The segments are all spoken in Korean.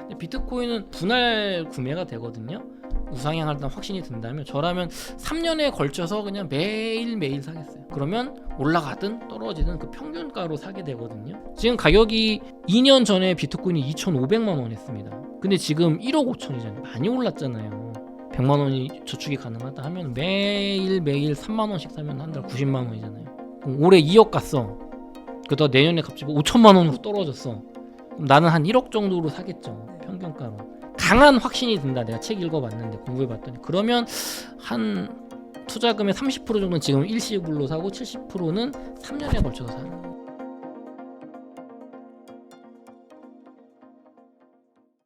근데 비트코인은 분할 구매가 되거든요. 우상향하다 확신이 든다면 저라면 3년에 걸쳐서 그냥 매일매일 사겠어요. 그러면 올라가든 떨어지든 그 평균가로 사게 되거든요. 지금 가격이 2년 전에 비트코인이 2,500만 원 했습니다. 근데 지금 1억 5천이잖아요. 많이 올랐잖아요. 100만 원이 저축이 가능하다 하면 매일매일 3만 원씩 사면 한 달 90만 원이잖아요. 그럼 올해 2억 갔어. 그러다 내년에 갑자기 5천만 원으로 떨어졌어. 그럼 나는 한 1억 정도로 사겠죠. 평균가로. 강한 확신이 든다. 내가 책 읽어봤는데 공부해봤더니 그러면 한 투자금의 30% 정도는 지금 일시불로 사고 70%는 3년에 걸쳐서 사는.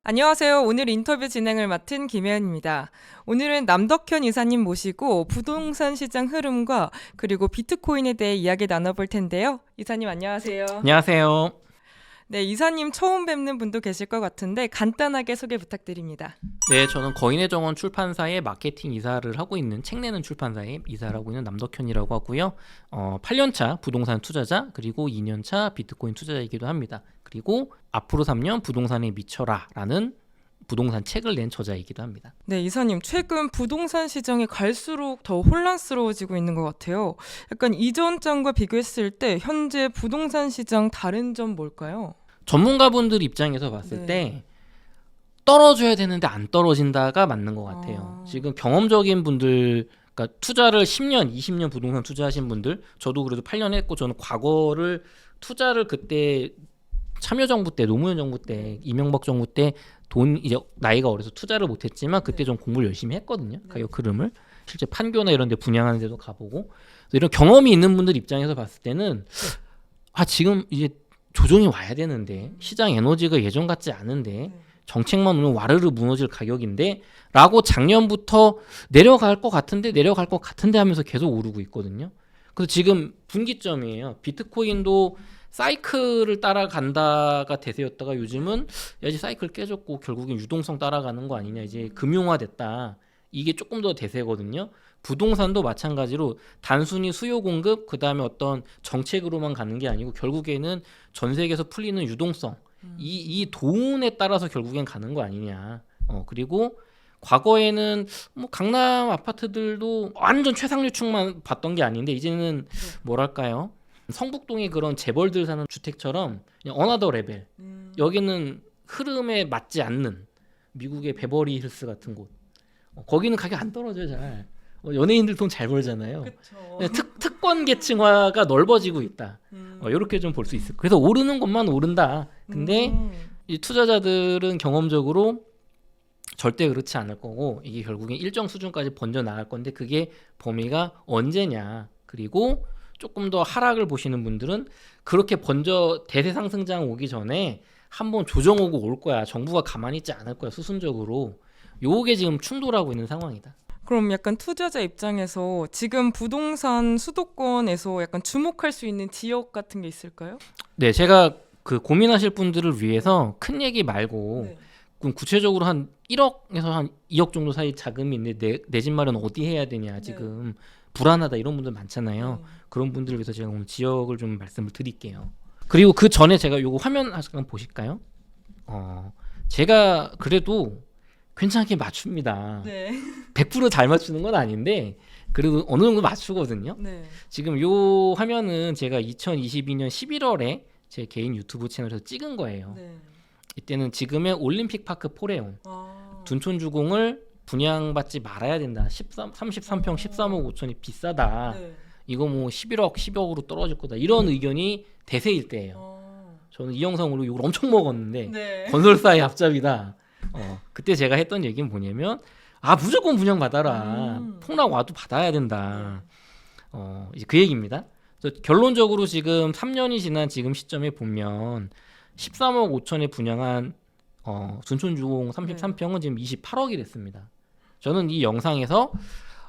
안녕하세요. 오늘 인터뷰 진행을 맡은 김혜연입니다. 오늘은 남덕현 이사님 모시고 부동산 시장 흐름과 그리고 비트코인에 대해 이야기 나눠볼 텐데요. 이사님 안녕하세요. 안녕하세요. 네, 이사님 처음 뵙는 분도 계실 것 같은데 간단하게 소개 부탁드립니다. 네, 저는 거인의 정원 출판사의 마케팅 이사를 하고 있는 책 내는 출판사의 이사를 하고 있는 남덕현이라고 하고요. 8년차 부동산 투자자 그리고 2년차 비트코인 투자자이기도 합니다. 그리고 앞으로 3년 부동산에 미쳐라 라는 부동산 책을 낸 저자이기도 합니다. 네, 이사님 최근 부동산 시장이 갈수록 더 혼란스러워지고 있는 것 같아요. 약간 이전 장과 비교했을 때 현재 부동산 시장 다른 점 뭘까요? 전문가분들 입장에서 봤을 때 떨어져야 되는데 안 떨어진다가 맞는 것 같아요. 지금 경험적인 분들, 그러니까 투자를 10년, 20년 부동산 투자하신 분들, 저도 그래도 8년 했고 저는 과거를 투자를 그때 참여정부 때, 노무현 정부 때, 이명박 정부 때 돈 이제 나이가 어려서 투자를 못했지만 그때 좀 공부를 열심히 했거든요. 가격 흐름을 실제 판교나 이런 데 분양하는 데도 가보고 이런 경험이 있는 분들 입장에서 봤을 때는 지금 이제 조정이 와야 되는데 시장 에너지가 예전 같지 않은데 정책만 오면 와르르 무너질 가격인데 라고 작년부터 내려갈 것 같은데 하면서 계속 오르고 있거든요. 그래서 지금 분기점이에요. 비트코인도 사이클을 따라간다가 대세였다가 요즘은 이제 사이클 깨졌고 결국엔 유동성 따라가는 거 아니냐, 이제 금융화됐다, 이게 조금 더 대세거든요. 부동산도 마찬가지로 단순히 수요 공급 그다음에 어떤 정책으로만 가는 게 아니고 결국에는 전 세계에서 풀리는 유동성, 이 돈에 따라서 결국엔 가는 거 아니냐. 그리고 과거에는 뭐 강남 아파트들도 완전 최상류층만 봤던 게 아닌데 이제는 뭐랄까요, 성북동의 그런 재벌들 사는 주택처럼 그냥 어나더 레벨, 여기는 흐름에 맞지 않는 미국의 베버리 힐스 같은 곳, 거기는 가격 안 떨어져요. 잘 연예인들 돈 잘 벌잖아요. 특권 계층화가 넓어지고 있다. 이렇게 좀 볼 수 있을. 그래서 오르는 것만 오른다. 근데 이 투자자들은 경험적으로 절대 그렇지 않을 거고 이게 결국엔 일정 수준까지 번져 나갈 건데 그게 범위가 언제냐. 그리고 조금 더 하락을 보시는 분들은 그렇게 번져 대세 상승장 오기 전에 한번 조정 오고 올 거야. 정부가 가만히 있지 않을 거야. 수순적으로. 요게 지금 충돌하고 있는 상황이다. 그럼 약간 투자자 입장에서 지금 부동산 수도권에서 약간 주목할 수 있는 지역 같은 게 있을까요? 네, 제가 그 고민하실 분들을 위해서 큰 얘기 말고 그럼 구체적으로 한 1억에서 한 2억 정도 사이 자금이 있는데 내 집 마련 어디 해야 되냐, 지금 불안하다 이런 분들 많잖아요. 그런 분들을 위해서 제가 오늘 지역을 좀 말씀을 드릴게요. 그리고 그 전에 제가 요거 화면 잠깐 보실까요? 제가 그래도 괜찮게 맞춥니다. 100% 잘 맞추는 건 아닌데 그래도 어느 정도 맞추거든요. 지금 요 화면은 제가 2022년 11월에 제 개인 유튜브 채널에서 찍은 거예요. 이때는 지금의 올림픽 파크 포레온 둔촌주공을 분양받지 말아야 된다. 33평 13억 5천이 비싸다. 이거 뭐 11억 10억으로 떨어질 거다. 이런 의견이 대세일 때예요. 저는 이 영상으로 욕을 엄청 먹었는데 건설사의 앞잡이다. 그때 제가 했던 얘기는 뭐냐면 무조건 분양받아라. 폭락 와도 받아야 된다. 이제 그 얘기입니다. 그래서 결론적으로 지금 3년이 지난 지금 시점에 보면 13억 5천에 분양한 둔촌주공 33평은 지금 28억이 됐습니다. 저는 이 영상에서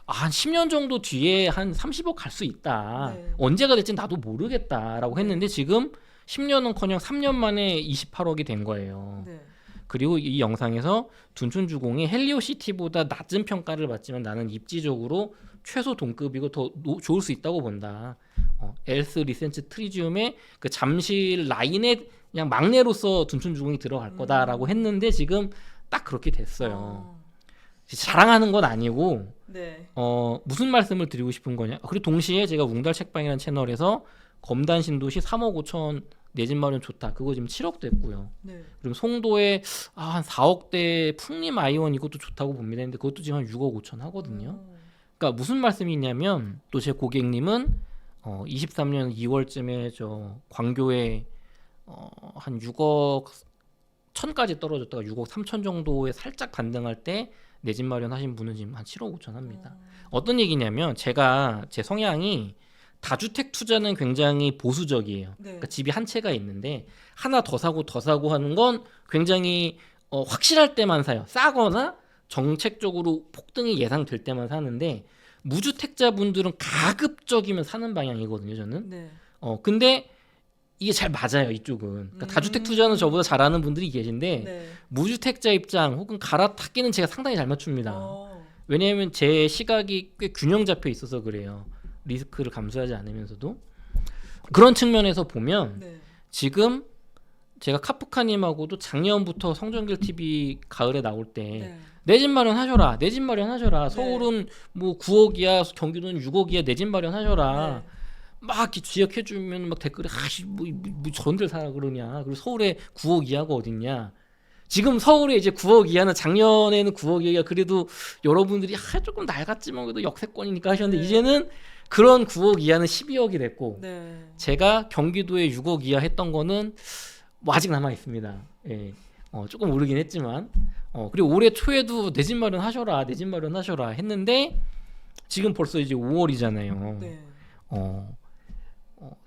한 10년 정도 뒤에 한 30억 갈 수 있다. 언제가 될지 나도 모르겠다라고 했는데 지금 10년은커녕 3년 만에 28억이 된 거예요. 그리고 이 영상에서 둔촌주공이 헬리오시티보다 낮은 평가를 받지만 나는 입지적으로 최소 동급이고 더 좋을 수 있다고 본다. 엘스 리센츠 트리지움의 그 잠실 라인에 그냥 막내로서 둔촌주공이 들어갈 거다라고 했는데 지금 딱 그렇게 됐어요. 자랑하는 건 아니고 네. 무슨 말씀을 드리고 싶은 거냐. 그리고 동시에 제가 웅달 책방이라는 채널에서 검단 신도시 3억 5천 내 집 마련 좋다. 그거 지금 7억 됐고요. 네. 그리고 송도에 한 4억대 풍림 아이원 이것도 좋다고 봅니다. 근데 그것도 지금 한 6억 5천 하거든요. 그러니까 무슨 말씀이 있냐면 또 제 고객님은 23년 2월쯤에 저 광교에 한 6억 1천까지 떨어졌다가 6억 3천 정도에 살짝 반등할 때 내 집 마련하신 분은 지금 한 7억 5천 합니다. 어떤 얘기냐면 제가 제 성향이 다주택 투자는 굉장히 보수적이에요. 네. 그러니까 집이 한 채가 있는데 하나 더 사고 하는 건 굉장히 확실할 때만 사요. 싸거나 정책적으로 폭등이 예상될 때만 사는데 무주택자분들은 가급적이면 사는 방향이거든요. 저는. 네. 근데 이게 잘 맞아요. 이쪽은. 그러니까 다주택 투자는 저보다 잘하는 분들이 계신데 네. 무주택자 입장 혹은 갈아타기는 제가 상당히 잘 맞춥니다. 왜냐하면 제 시각이 꽤 균형 잡혀 있어서 그래요. 리스크를 감수하지 않으면서도. 그런 측면에서 보면 네. 지금 제가 카프카님하고도 작년부터 성전길 TV 가을에 나올 때 네. 내 집 마련하셔라. 내 집 마련하셔라. 서울은 뭐 9억이야. 경기도는 6억이야. 내 집 마련하셔라. 네. 막 지적해주면 막 댓글에 뭐 전들 사라 그러냐. 그리고 서울에 9억 이하가 어딨냐. 지금 서울에 이제 9억 이하는 작년에는 9억 이하 그래도 여러분들이 조금 낡았지만 그래도 역세권이니까 하셨는데 네. 이제는 그런 9억 이하는 12억이 됐고 네. 제가 경기도에 6억 이하 했던 거는 뭐 아직 남아 있습니다. 예. 조금 오르긴 했지만 그리고 올해 초에도 내 집 마련하셔라 내 집 마련하셔라 했는데 지금 벌써 이제 5월이잖아요. 네.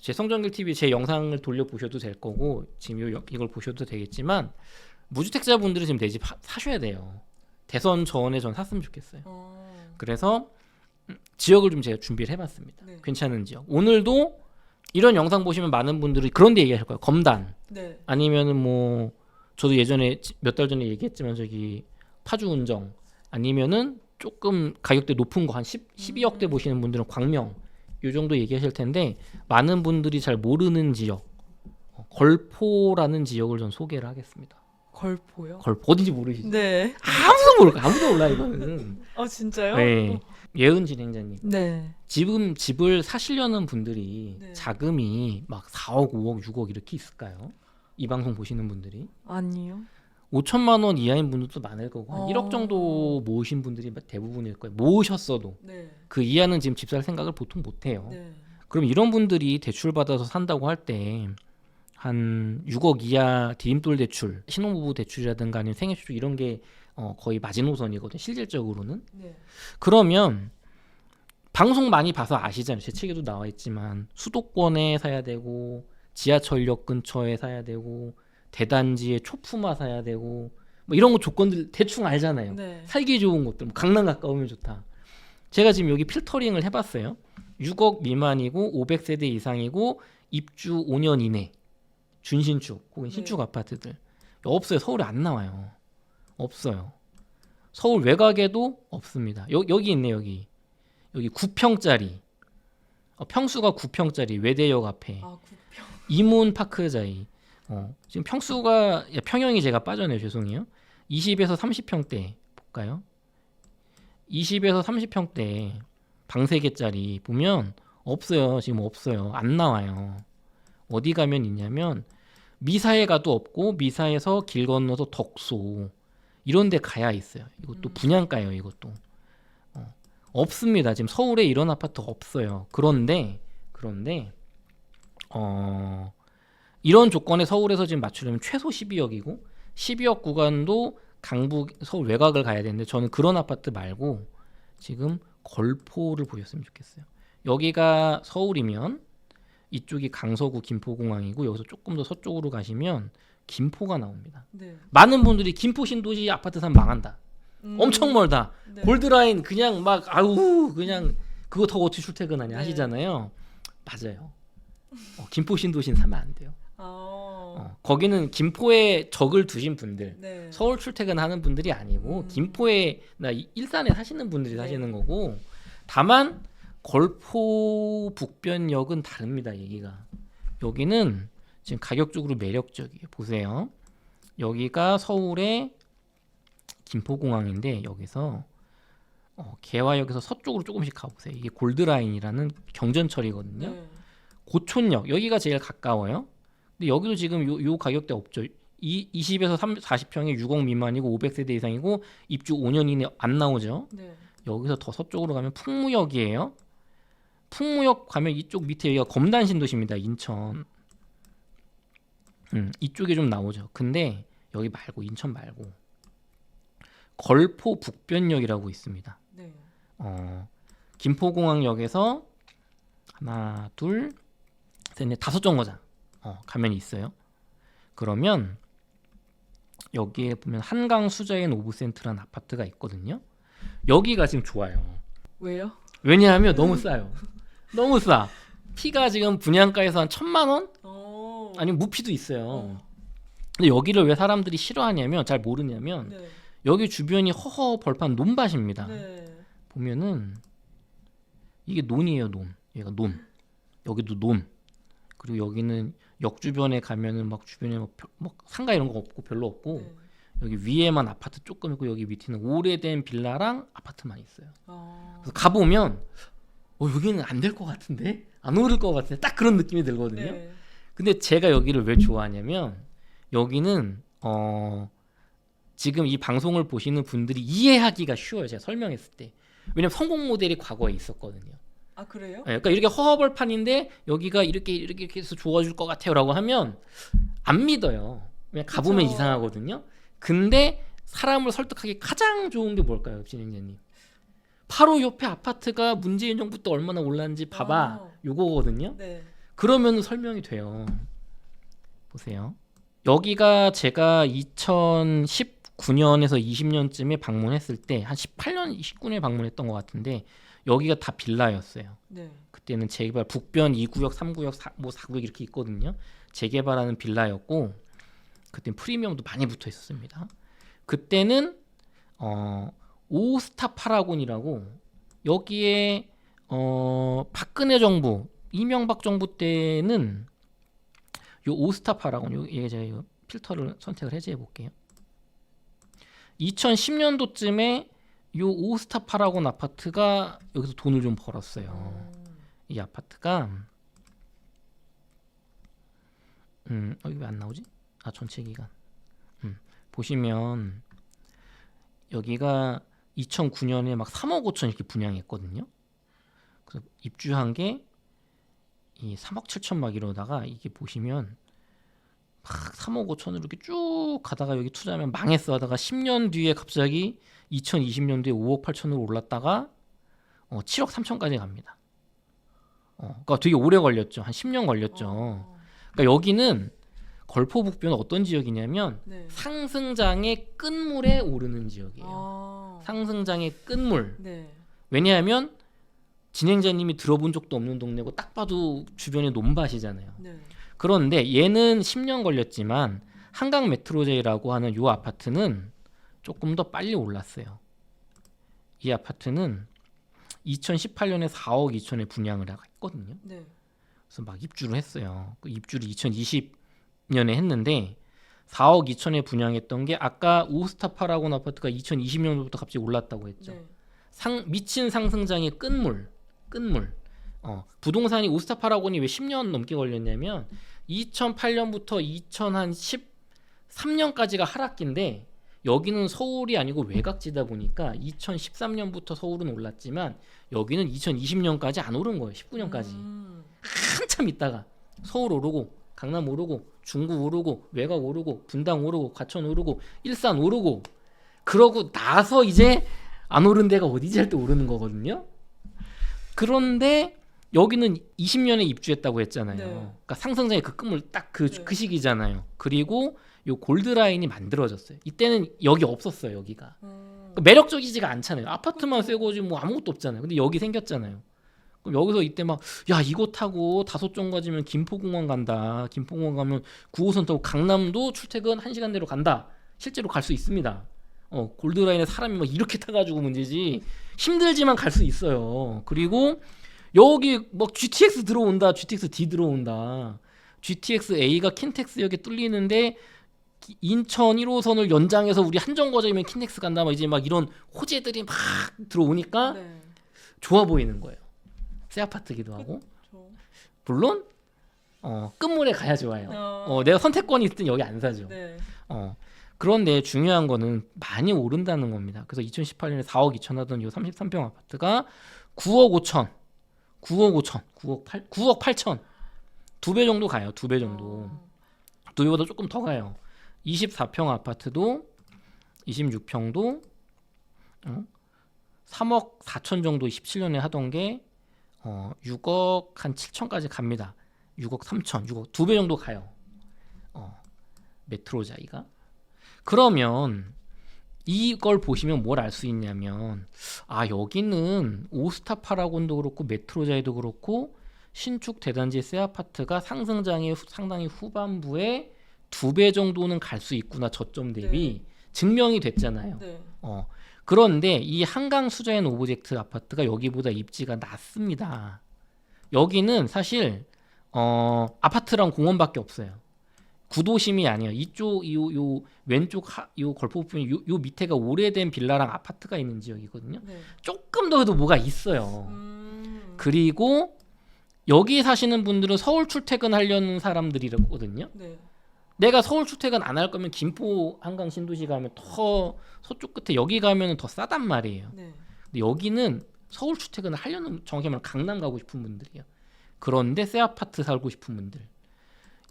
제 성전길 TV 제 영상을 돌려보셔도 될 거고 지금 이걸 보셔도 되겠지만 무주택자분들은 지금 내 집 사셔야 돼요. 대선 전에 전 샀으면 좋겠어요. 그래서 지역을 좀 제가 준비를 해봤습니다. 네. 괜찮은 지역. 오늘도 이런 영상 보시면 많은 분들이 그런 데 얘기하실 거예요. 검단 네. 아니면은 뭐 저도 예전에 몇 달 전에 얘기했지만 저기 파주 운정 아니면은 조금 가격대 높은 거 한 12억대 보시는 분들은 광명 요 정도 얘기하실 텐데 많은 분들이 잘 모르는 지역 걸포라는 지역을 전 소개를 하겠습니다. 걸포요? 걸포 어딘지 모르시죠? 네. 아무도 몰라 이거는. 진짜요? 네. 예은 진행자님. 네. 지금 집을 사시려는 분들이 네. 자금이 막 4억, 5억, 6억 이렇게 있을까요? 이 방송 보시는 분들이 아니요. 5천만 원 이하인 분들도 많을 거고 한 어. 1억 정도 모으신 분들이 대부분일 거예요. 모으셨어도 네. 그 이하는 지금 집 살 생각을 보통 못 해요. 네. 그럼 이런 분들이 대출 받아서 산다고 할 때 한 6억 이하 디딤돌 대출, 신혼부부 대출이라든가 아니면 생애주택 이런 게 거의 마지노선이거든요. 실질적으로는. 네. 그러면 방송 많이 봐서 아시잖아요. 제 책에도 나와 있지만 수도권에 사야 되고 지하철역 근처에 사야 되고 대단지에 초품화 사야 되고 뭐 이런 거 조건들 대충 알잖아요. 네. 살기 좋은 곳들, 뭐 강남 가까우면 좋다. 제가 지금 여기 필터링을 해봤어요. 6억 미만이고 500세대 이상이고 입주 5년 이내 준신축 혹은 신축 네. 아파트들 없어요. 서울에 안 나와요. 없어요. 서울 외곽에도 없습니다. 여기 있네 여기 9평짜리 평수가 9평짜리 외대역 앞에 구평. 이문 파크자이 지금 평수가 평형이 제가 빠져네요. 죄송해요. 20에서 30평대 볼까요? 20에서 30평대 방 3개짜리 보면 없어요. 지금 없어요. 안 나와요. 어디 가면 있냐면 미사에 가도 없고 미사에서 길 건너서 덕소 이런 데 가야 있어요. 이것도 분양가예요. 이것도 없습니다. 지금 서울에 이런 아파트 없어요. 그런데 이런 조건에 서울에서 지금 맞추려면 최소 12억이고 12억 구간도 강북 서울 외곽을 가야 되는데 저는 그런 아파트 말고 지금 걸포를 보셨으면 좋겠어요. 여기가 서울이면 이쪽이 강서구 김포공항이고 여기서 조금 더 서쪽으로 가시면 김포가 나옵니다. 네. 많은 분들이 김포 신도시 아파트 사면 망한다. 엄청 멀다. 네. 골드라인 그냥 막 그냥 그거 타고 어떻게 출퇴근하냐 네. 하시잖아요. 맞아요. 김포 신도시는 사면 안 돼요. 거기는 김포에 적을 두신 분들 네. 서울 출퇴근하는 분들이 아니고 김포에 일산에 사시는 분들이 네. 사시는 거고 다만 걸포 북변역은 다릅니다. 얘기가. 여기는 지금 가격적으로 매력적이에요. 보세요. 여기가 서울의 김포공항인데 여기서 개화역에서 서쪽으로 조금씩 가보세요. 이게 골드라인이라는 경전철이거든요. 네. 고촌역 여기가 제일 가까워요. 근데 여기도 지금 요 가격대 없죠. 20에서 40평에 6억 미만이고 500세대 이상이고 입주 5년 이내 안 나오죠. 네. 여기서 더 서쪽으로 가면 풍무역이에요. 풍무역 가면 이쪽 밑에 여기가 검단신도시입니다. 인천. 이쪽에 좀 나오죠. 근데 여기 말고 인천 말고 걸포 북변역이라고 있습니다. 네. 김포공항역에서 하나, 둘, 셋, 넷, 다섯 정거장 가면 있어요. 그러면 여기에 보면 한강 수자인 오브센트라는 아파트가 있거든요. 여기가 지금 좋아요. 왜요? 왜냐하면 너무 싸요. 너무 싸. 피가 지금 분양가에서 한 1,000만 원? 아니면 무피도 있어요. 근데 여기를 왜 사람들이 싫어하냐면 잘 모르냐면 네. 여기 주변이 허허 벌판 논밭입니다. 네. 보면은 이게 논이에요. 논. 얘가 논. 여기도 논. 그리고 여기는 역 주변에 가면은 막 주변에 막 상가 이런 거 없고 별로 없고 네. 여기 위에만 아파트 조금 있고 여기 밑에는 오래된 빌라랑 아파트만 있어요. 아. 그래서 가보면 여기는 안 될 것 같은데 안 오를 것 같은데 딱 그런 느낌이 들거든요. 네. 근데 제가 여기를 왜 좋아하냐면 여기는 지금 이 방송을 보시는 분들이 이해하기가 쉬워요. 제가 설명했을 때. 왜냐면 성공 모델이 과거에 있었거든요. 아 그래요? 네, 그러니까 이렇게 허허벌판인데 여기가 이렇게 해서 좋아질 것 같아요라고 하면 안 믿어요. 그냥 가보면 그쵸. 이상하거든요. 근데 사람을 설득하기 가장 좋은 게 뭘까요, 진행자님? 바로 옆에 아파트가 문재인 정부 때 얼마나 올랐는지 봐봐. 요거거든요. 네. 그러면 설명이 돼요. 보세요. 여기가 제가 2019년에서 20년쯤에 방문했을 때 한 18년, 19년에 방문했던 것 같은데 여기가 다 빌라였어요. 네. 그때는 재개발 북변 2구역, 3구역, 4구역 이렇게 있거든요. 재개발하는 빌라였고 그때 프리미엄도 많이 붙어 있었습니다. 그때는 오스타 파라곤이라고 여기에 박근혜 정부, 이명박 정부 때는 요 오스타 파라곤 이게 제가 이 필터를 선택을 해제해 볼게요. 2010년도쯤에 요 오스타 파라곤 아파트가 여기서 돈을 좀 벌었어요. 이 아파트가 이게 왜 안 나오지? 전체 기간. 보시면 여기가 2009년에 막 3억 5천 이렇게 분양했거든요. 그래서 입주한 게 이 3억 7천 막 이러다가 이게 보시면 막 3억 5천으로 이렇게 쭉 가다가 여기 투자하면 망했어 하다가 10년 뒤에 갑자기 2020년도에 5억 8천으로 올랐다가 7억 3천까지 갑니다. 그러니까 되게 오래 걸렸죠. 한 10년 걸렸죠. 그러니까 여기는 걸포 북변은 어떤 지역이냐면 네. 상승장의 끝물에 오르는 지역이에요. 상승장의 끝물. 네. 왜냐하면 진행자님이 들어본 적도 없는 동네고 딱 봐도 주변에 논밭이잖아요. 네. 그런데 얘는 10년 걸렸지만 한강 메트로제이라고 하는 이 아파트는 조금 더 빨리 올랐어요. 이 아파트는 2018년에 4억 2천에 분양을 했거든요. 네. 그래서 막 입주를 했어요. 그 입주를 2020년에 했는데 4억 2천에 분양했던 게 아까 오스타 파라곤 아파트가 2020년부터 갑자기 올랐다고 했죠. 네. 미친 상승장의 끝물. 부동산이 오스타 파라곤이 왜 10년 넘게 걸렸냐면 2008년부터 2013년까지가 하락기인데 여기는 서울이 아니고 외곽지다 보니까 2013년부터 서울은 올랐지만 여기는 2020년까지 안 오른 거예요. 19년까지. 한참 있다가 서울 오르고 강남 오르고 중구 오르고 외곽 오르고 분당 오르고 과천 오르고 일산 오르고 그러고 나서 이제 안 오른 데가 어디지 할 때 오르는 거거든요. 그런데 여기는 20년에 입주했다고 했잖아요. 네. 그러니까 상승장의 그 끝물 딱 그 네. 시기잖아요. 그리고 요 골드라인이 만들어졌어요. 이때는 여기 없었어요. 여기가 그러니까 매력적이지가 않잖아요. 아파트만 쎄고지 뭐 아무것도 없잖아요. 근데 여기 생겼잖아요. 그럼 여기서 이때 막 야 이거 타고 다섯 정거지면 김포공항 간다. 김포공항 가면 9호선 타고 강남도 출퇴근 1시간 내로 간다. 실제로 갈 수 있습니다. 골드라인에 사람이 막 이렇게 타가지고 문제지 힘들지만 갈 수 있어요. 그리고 여기 막 GTX 들어온다, GTX D 들어온다. GTX A가 킨텍스역에 뚫리는데 인천 1호선을 연장해서 우리 한정거장이면 킨텍스 간다, 막 이제 막 이런 호재들이 막 들어오니까 네. 좋아 보이는 거예요. 새 아파트기도 하고. 물론 끝물에 가야 좋아요. 내가 선택권이 있든 여기 안 사죠. 네. 그런데 중요한 거는 많이 오른다는 겁니다. 그래서 2018년에 4억 2천 하던 이 33평 아파트가 9억 5천, 9억 8천, 2배 정도 가요. 2배 정도. 2배보다 조금 더 가요. 24평 아파트도 26평도 3억 4천 정도 17년에 하던 게 6억 한 7천까지 갑니다. 6억 3천, 6억 2배 정도 가요. 메트로자이가. 그러면 이걸 보시면 뭘 알 수 있냐면 여기는 오스타 파라곤도 그렇고 메트로자이도 그렇고 신축 대단지 새 아파트가 상승장의 상당히 후반부에 2배 정도는 갈 수 있구나, 저점 대비. 증명이 됐잖아요. 네. 그런데 이 한강 수자인 오브젝트 아파트가 여기보다 입지가 낮습니다. 여기는 사실 아파트랑 공원밖에 없어요. 구도심이 아니에요. 이쪽 요 왼쪽 요 걸포 부분 요 밑에가 오래된 빌라랑 아파트가 있는 지역이거든요. 네. 조금 더 해도 뭐가 있어요. 그리고 여기 사시는 분들은 서울 출퇴근하려는 사람들이거든요. 네. 내가 서울 출퇴근 안 할 거면 김포 한강 신도시 가면 더 서쪽 끝에 여기 가면 더 싸단 말이에요. 네. 근데 여기는 서울 출퇴근을 하려는, 정확히 말하면 강남 가고 싶은 분들이에요. 그런데 새 아파트 살고 싶은 분들,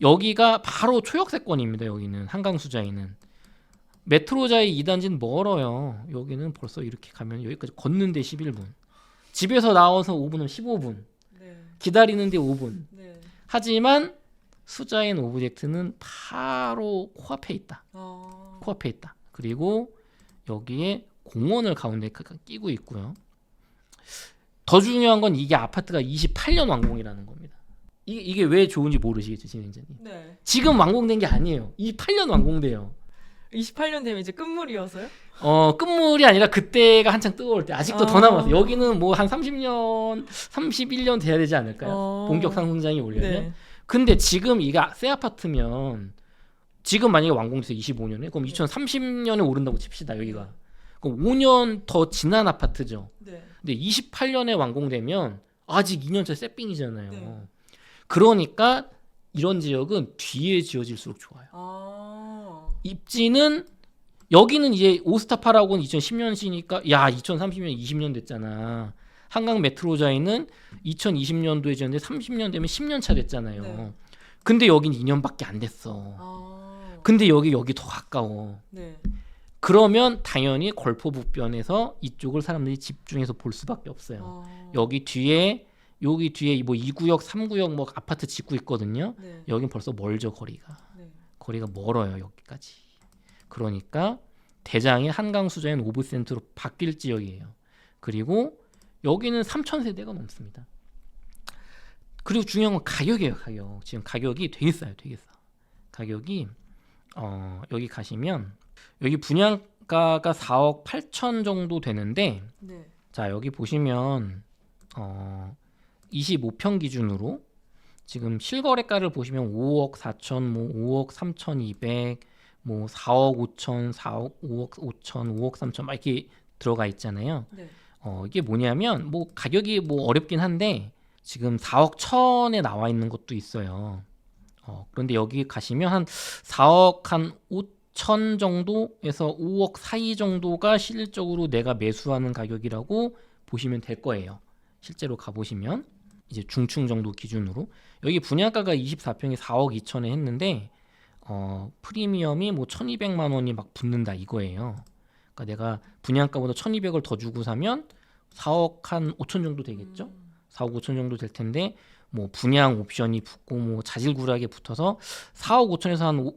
여기가 바로 초역세권입니다. 여기는 한강 수자이는. 메트로자이 2단지는 멀어요. 여기는 벌써 이렇게 가면 여기까지 걷는데 11분, 집에서 나와서 5분은 15분, 네. 기다리는데 5분. 네. 하지만 수자인 오브젝트는 바로 코앞에 있다. 코앞에 있다. 그리고 여기에 공원을 가운데 끼고 있고요. 더 중요한 건 이게 아파트가 28년 완공이라는 겁니다. 이게 왜 좋은지 모르시겠죠, 진행자님? 네. 지금 완공된 게 아니에요. 28년 완공돼요. 28년 되면 이제 끝물이어서요? 끝물이 아니라 그때가 한창 뜨거울 때. 아직도 더 남았어요. 여기는 뭐 한 30년, 31년 돼야 되지 않을까요? 본격 상승장이 오려면. 네. 근데 지금 이게 새 아파트면 지금 만약에 완공돼서 25년에 그럼 2030년에 오른다고 칩시다. 여기가. 그럼 5년 더 지난 아파트죠. 네. 근데 28년에 완공되면 아직 2년차 새삥이잖아요. 네. 그러니까 이런 지역은 뒤에 지어질수록 좋아요. 입지는 여기는 이제 오스타파라고는 2010년시니까 2030년 20년 됐잖아. 한강 메트로자이는 2020년도에 지었는데 30년 되면 10년 차 됐잖아요. 네. 근데 여기는 2년밖에 안 됐어. 근데 여기 더 가까워. 네. 그러면 당연히 걸포북변에서 이쪽을 사람들이 집중해서 볼 수밖에 없어요. 여기 뒤에 뭐 2구역, 3구역 뭐 아파트 짓고 있거든요. 네. 여긴 벌써 멀죠, 거리가. 네. 거리가 멀어요, 여기까지. 그러니까 대장이 한강 수자인 오브센트로 바뀔 지역이에요. 그리고 여기는 3,000세대가 넘습니다. 그리고 중요한 건 가격이에요, 가격. 지금 가격이 되게 싸요, 되게 싸. 가격이 여기 가시면 여기 분양가가 4억 8천 정도 되는데, 네. 자 여기 보시면 25평 기준으로 지금 실거래가를 보시면 5억 4천, 뭐 5억 3,200, 뭐 4억 5천, 4억 5억 5천, 5억 3천 막 이렇게 들어가 있잖아요. 네. 이게 뭐냐면 뭐 가격이 뭐 어렵긴 한데 지금 4억 천에 나와 있는 것도 있어요. 그런데 여기 가시면 한 4억 한 5천 정도에서 5억 사이 정도가 실질적으로 내가 매수하는 가격이라고 보시면 될 거예요. 실제로 가보시면 이제 중층 정도 기준으로 여기 분양가가 24평에 4억 2천에 했는데 프리미엄이 뭐 1,200만 원이 막 붙는다 이거예요. 그러니까 내가 분양가보다 1,200을 더 주고 사면 4억 한 5천 정도 되겠죠. 4억 5천 정도 될 텐데 뭐 분양 옵션이 붙고 뭐 자질구레하게 붙어서 4억 5천에서 한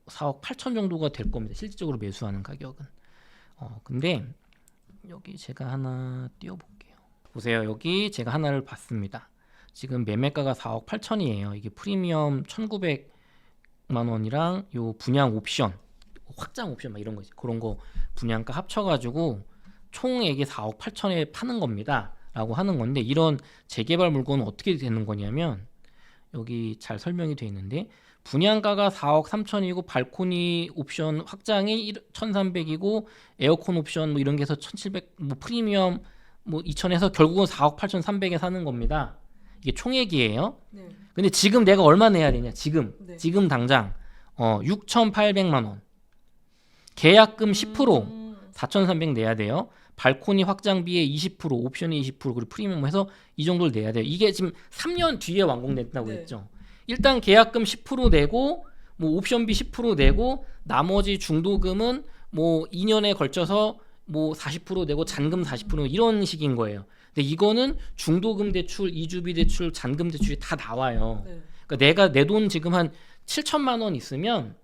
4억 8천 정도가 될 겁니다. 실질적으로 매수하는 가격은. 근데 여기 제가 하나 띄워볼게요. 보세요. 여기 제가 하나를 봤습니다. 지금 매매가가 4억 8천이에요. 이게 프리미엄 1,900만 원이랑 요 분양 옵션, 확장 옵션 막 이런 거 있어요. 그런 거 분양가 합쳐가지고 총액이 4억 8천에 파는 겁니다. 라고 하는 건데 이런 재개발 물건은 어떻게 되는 거냐면 여기 잘 설명이 되어 있는데 분양가가 4억 3천이고 발코니 옵션 확장이 1,300이고 에어컨 옵션 뭐 이런 게 해서 1,700 뭐 프리미엄 뭐 2,000에서 결국은 4억 8,300에 사는 겁니다. 이게 총액이에요. 네. 근데 지금 내가 얼마 내야 되냐? 지금 네. 지금 당장 6,800만 원. 계약금 10% 4,300 내야 돼요. 발코니 확장비에 20%, 옵션에 20% 그리고 프리미엄 해서 이 정도를 내야 돼요. 이게 지금 3년 뒤에 완공된다고 네. 했죠. 일단 계약금 10% 내고 뭐 옵션비 10% 내고 나머지 중도금은 뭐 2년에 걸쳐서 뭐 40% 내고 잔금 40% 이런 식인 거예요. 근데 이거는 중도금 대출, 이주비 대출, 잔금 대출이 다 나와요. 네. 그러니까 내가 내 돈 지금 한 7천만 원 있으면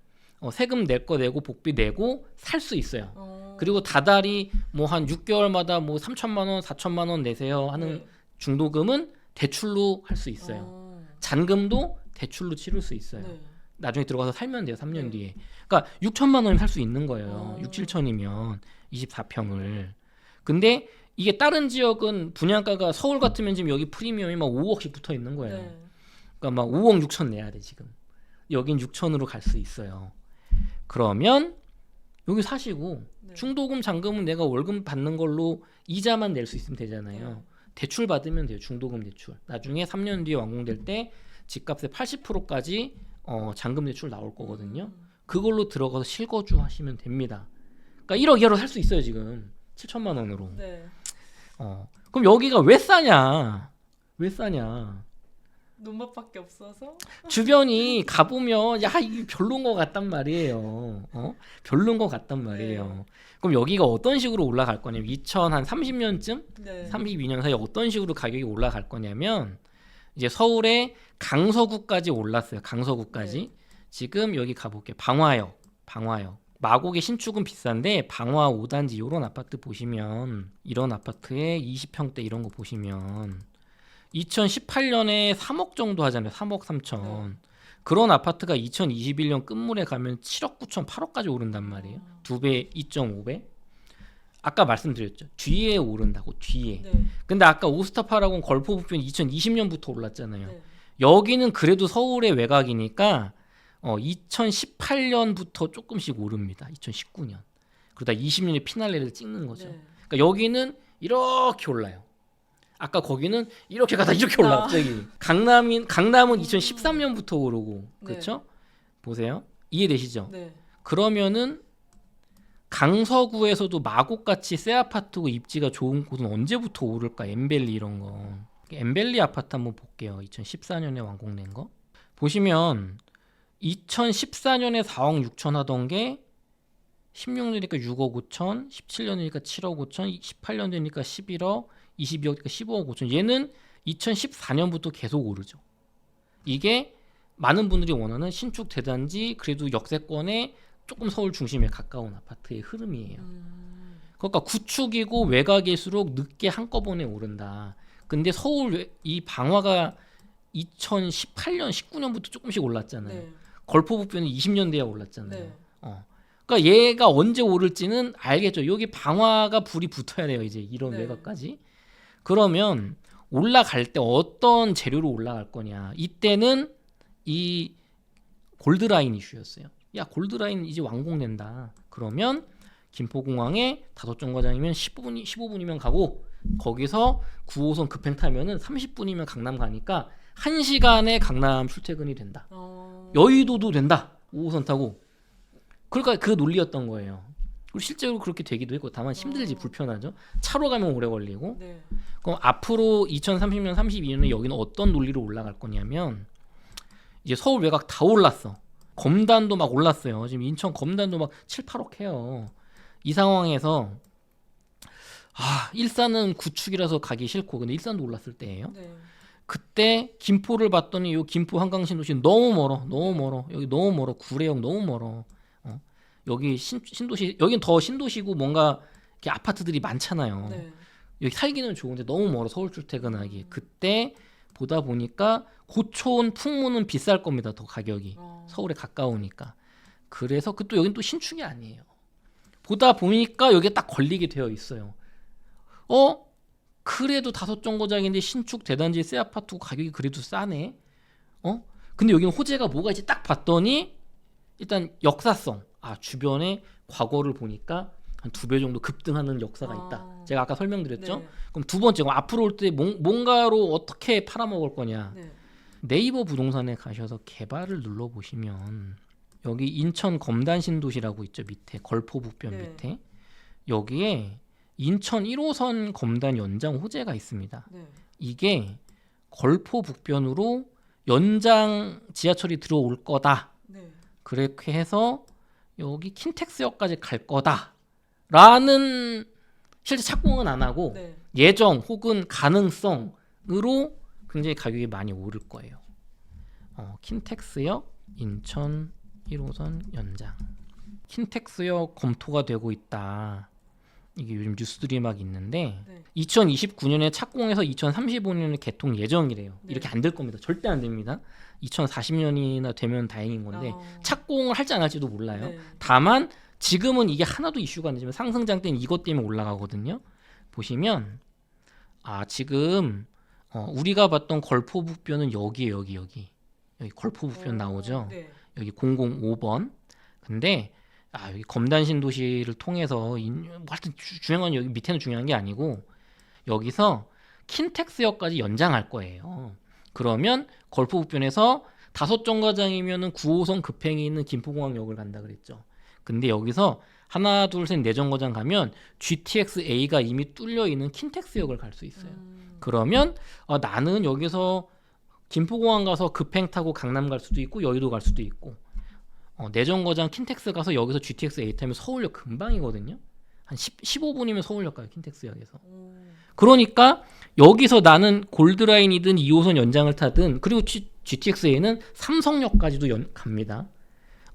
세금 낼 거 내고 복비 내고 살 수 있어요. 그리고 다달이 뭐 한 6개월마다 뭐 3천만 원, 4천만 원 내세요 하는 네. 중도금은 대출로 할 수 있어요. 잔금도 대출로 치를 수 있어요. 네. 나중에 들어가서 살면 돼요. 3년 네. 뒤에. 그러니까 6천만 원이면 살 수 있는 거예요. 6, 어. 7천이면 24평을. 근데 이게 다른 지역은 분양가가 서울 같으면 지금 여기 프리미엄이 막 5억씩 붙어 있는 거예요. 네. 그러니까 막 5억 6천 내야 돼 지금. 여긴 6천으로 갈 수 있어요. 그러면 여기 사시고 네. 중도금 잔금은 내가 월급 받는 걸로 이자만 낼 수 있으면 되잖아요. 네. 대출 받으면 돼요. 중도금 대출. 나중에 3년 뒤에 완공될 때 집값의 80%까지 잔금 대출 나올 거거든요. 그걸로 들어가서 실거주 하시면 됩니다. 그러니까 1억 이하로 살 수 있어요 지금 7천만 원으로. 네. 그럼 여기가 왜 싸냐? 왜 싸냐? 논밭밖에 없어서. 주변이 가보면 야 이게 별론 것 같단 말이에요. 별론 것 같단 말이에요. 네. 그럼 여기가 어떤 식으로 올라갈 거냐면 2030년쯤 네. 32년 사이에 어떤 식으로 가격이 올라갈 거냐면 이제 서울의 강서구까지 올랐어요. 강서구까지. 네. 지금 여기 가볼게요. 방화역. 마곡의 신축은 비싼데 방화 5단지 이런 아파트 보시면 이런 아파트에 20평대 이런 거 보시면 2018년에 3억 정도 하잖아요. 3억 3천. 그런 아파트가 2021년 끝물에 가면 7억 9천, 8억까지 오른단 말이에요. 2배, 2.5배. 아까 말씀드렸죠. 뒤에 오른다고 뒤에. 네. 근데 아까 오스타파라고는 걸포부편이 2020년부터 올랐잖아요. 네. 여기는 그래도 서울의 외곽이니까 2018년부터 조금씩 오릅니다. 2019년. 그러다 20년에 피날레를 찍는 거죠. 네. 그러니까 여기는 이렇게 올라요. 아까 거기는 이렇게 가다 이렇게 올라 갑자기. 강남은 2013년부터 오르고 그렇죠? 보세요. 이해되시죠? 네. 그러면은 강서구에서도 마곡같이 새 아파트고 입지가 좋은 곳은 언제부터 오를까? 엠벨리 이런 거. 엠벨리 아파트 한번 볼게요. 2014년에 완공된 거. 보시면 2014년에 4억 6천 하던 게 16년이니까 6억 5천, 17년이니까 7억 5천, 18년 되니까 11억, 22억이니까 15억 5천. 얘는 2014년부터 계속 오르죠. 이게 많은 분들이 원하는 신축 대단지 그래도 역세권에 조금 서울 중심에 가까운 아파트의 흐름이에요. 그러니까 구축이고 외곽일수록 늦게 한꺼번에 오른다. 근데 서울 이 방화가 2018년, 19년부터 조금씩 올랐잖아요. 네. 걸포부편은 20년대에 올랐잖아요. 네. 그러니까 얘가 언제 오를지는 알겠죠. 여기 방화가 불이 붙어야 돼요. 이제 이런 네. 외곽까지. 그러면 올라갈 때 어떤 재료로 올라갈 거냐. 이때는 이 골드라인 이슈였어요. 야 골드라인 이제 완공된다. 그러면 김포공항에 다섯 정거장이면 15분이면 가고 거기서 9호선 급행 타면은 30분이면 강남 가니까 1시간에 강남 출퇴근이 된다. 여의도도 된다. 5호선 타고. 그러니까 그 논리였던 거예요. 그리고 실제로 그렇게 되기도 했고 다만 힘들지 불편하죠. 차로 가면 오래 걸리고. 네. 그럼 앞으로 2030년, 32년에 여기는 어떤 논리로 올라갈 거냐면 이제 서울 외곽 다 올랐어. 검단도 막 올랐어요. 지금 인천 검단도 막 7, 8억 해요. 이 상황에서 일산은 구축이라서 가기 싫고 근데 일산도 올랐을 때예요. 네. 그때 김포를 봤더니 요 김포 한강신도시 너무 멀어. 여기 너무 멀어. 구례역 너무 멀어. 여기 신도시 여긴 더 신도시고 뭔가 이렇게 아파트들이 많잖아요. 네. 여기 살기는 좋은데 너무 멀어 서울 출퇴근하기. 그때 보다 보니까 고촌 풍무는 비쌀 겁니다. 더 가격이 서울에 가까우니까. 그래서 또 여긴 또 신축이 아니에요. 보다 보니까 여기에 딱 걸리게 되어 있어요. 그래도 다섯 정거장인데 신축 대단지 새 아파트 가격이 그래도 싸네. 근데 여기는 호재가 뭐가 있지 딱 봤더니 일단 역사성. 주변에 과거를 보니까 한 2배 정도 급등하는 역사가 있다. 제가 아까 설명드렸죠. 네. 그럼 두 번째, 앞으로 올 때 뭔가로 어떻게 팔아먹을 거냐. 네. 네이버 부동산에 가셔서 개발을 눌러보시면 여기 인천 검단 신도시라고 있죠. 밑에 걸포북변 네. 밑에 여기에 인천 1호선 검단 연장 호재가 있습니다. 네. 이게 걸포북변으로 연장 지하철이 들어올 거다. 네. 그렇게 해서 여기 킨텍스역까지 갈 거다라는 실제 착공은 안 하고 네. 예정 혹은 가능성으로 굉장히 가격이 많이 오를 거예요. 킨텍스역 인천 1호선 연장. 킨텍스역 검토가 되고 있다. 이게 요즘 뉴스들이 막 있는데 네. 2029년에 착공해서 2035년에 개통 예정이래요. 네. 이렇게 안 될 겁니다. 절대 안 됩니다. 2040년이나 되면 다행인 건데 착공을 할지 안 할지도 몰라요. 네. 다만 지금은 이게 하나도 이슈가 안 되지만 상승장 때는 이것 때문에 올라가거든요. 보시면 지금 우리가 봤던 걸포북변은 여기에요. 여기 걸포북변 나오죠. 네. 여기 005번. 근데 여기 검단 신도시를 통해서 하여튼 중요한 건 여기 밑에는 중요한 게 아니고 여기서 킨텍스역까지 연장할 거예요. 그러면 걸포북변에서 5정거장이면은 9호선 급행이 있는 김포공항역을 간다 그랬죠. 근데 여기서 하나 둘 셋 4정거장 가면 GTX-A가 이미 뚫려 있는 킨텍스역을 갈 수 있어요. 그러면 나는 여기서 김포공항 가서 급행 타고 강남 갈 수도 있고 여의도 갈 수도 있고 4정거장 킨텍스 가서 여기서 GTX-A 타면 서울역 금방이거든요. 한 15분이면 서울역 가요. 킨텍스역에서. 그러니까 여기서 나는 골드라인이든 2호선 연장을 타든 그리고 GTX-A는 삼성역까지도 갑니다.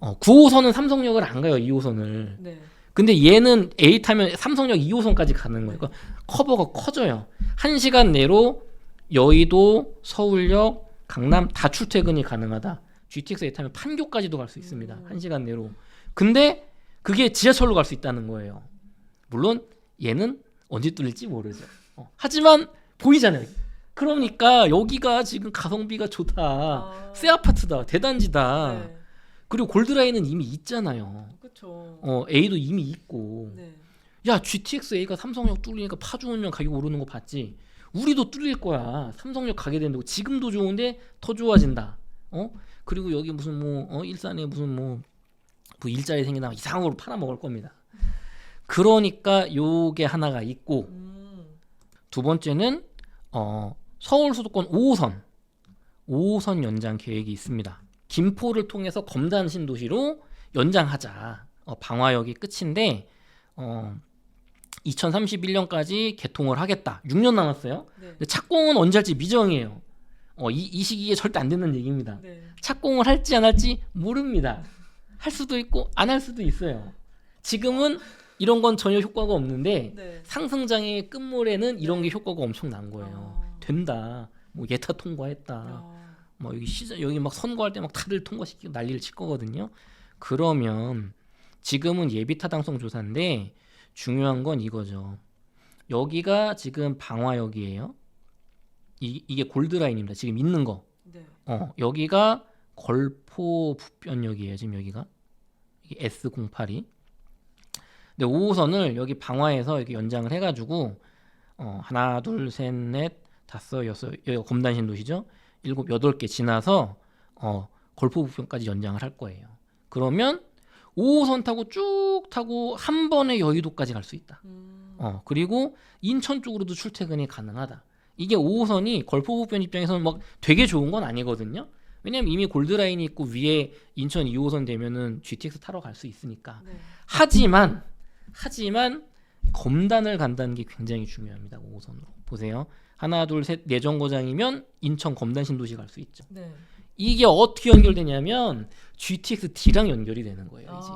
9호선은 삼성역을 안 가요. 2호선을. 네. 근데 얘는 A 타면 삼성역 2호선까지 가는 거예요. 그러니까 커버가 커져요. 1시간 내로 여의도, 서울역, 강남 다 출퇴근이 가능하다. GTX-A 타면 판교까지도 갈 수 있습니다. 1시간 내로. 근데 그게 지하철로 갈 수 있다는 거예요. 물론 얘는 언제 뚫릴지 모르죠. 하지만 보이잖아요. 그러니까 여기가 지금 가성비가 좋다. 새 아파트다. 대단지다. 네. 그리고 골드라인은 이미 있잖아요. 그렇죠. A도 이미 있고. 네. 야, GTX-A가 삼성역 뚫리니까 파주운전 가격 오르는 거 봤지? 우리도 뚫릴 거야. 삼성역 가게 된다고. 지금도 좋은데 더 좋아진다. 그리고 여기 무슨 일산에 무슨 뭐 일자리 생기나 이상한 걸로 팔아먹을 겁니다. 그러니까 요게 하나가 있고 두 번째는 서울 수도권 5호선 연장 계획이 있습니다. 김포를 통해서 검단 신도시로 연장하자. 방화역이 끝인데 2031년까지 개통을 하겠다. 6년 남았어요. 네. 근데 착공은 언제 할지 미정이에요. 이 시기에 절대 안 되는 얘기입니다. 네. 착공을 할지 안 할지 모릅니다. 할 수도 있고 안 할 수도 있어요. 지금은 이런 건 전혀 효과가 없는데 네. 상승장의 끝물에는 이런 게 효과가 엄청 난 거예요. 된다. 뭐 예타 통과했다. 뭐 여기 막 선거할 때 막 다들 통과시키고 난리를 칠 거거든요. 그러면 지금은 예비 타당성 조사인데 중요한 건 이거죠. 여기가 지금 방화역이에요. 이게 골드라인입니다. 지금 있는 거. 네. 여기가 걸포북변역이에요. 지금 여기가 이게 S08이. 근데 5호선을 여기 방화에서 이렇게 연장을 해가지고 하나, 둘, 셋, 넷, 다섯, 여섯, 여기가 검단 신도시죠. 7, 8개 지나서 걸포북변까지 연장을 할 거예요. 그러면 5호선 타고 쭉 타고 한 번에 여의도까지 갈 수 있다. 그리고 인천 쪽으로도 출퇴근이 가능하다. 이게 5호선이 걸포북변 입장에서는 막 되게 좋은 건 아니거든요. 왜냐면 이미 골드라인이 있고 위에 인천 2호선 되면은 GTX 타러 갈 수 있으니까. 네. 하지만 검단을 간다는 게 굉장히 중요합니다. 5호선으로. 보세요. 하나, 둘, 셋, 4정거장이면 인천 검단 신도시 갈 수 있죠. 네. 이게 어떻게 연결되냐면 GTX-D랑 연결이 되는 거예요. 이제.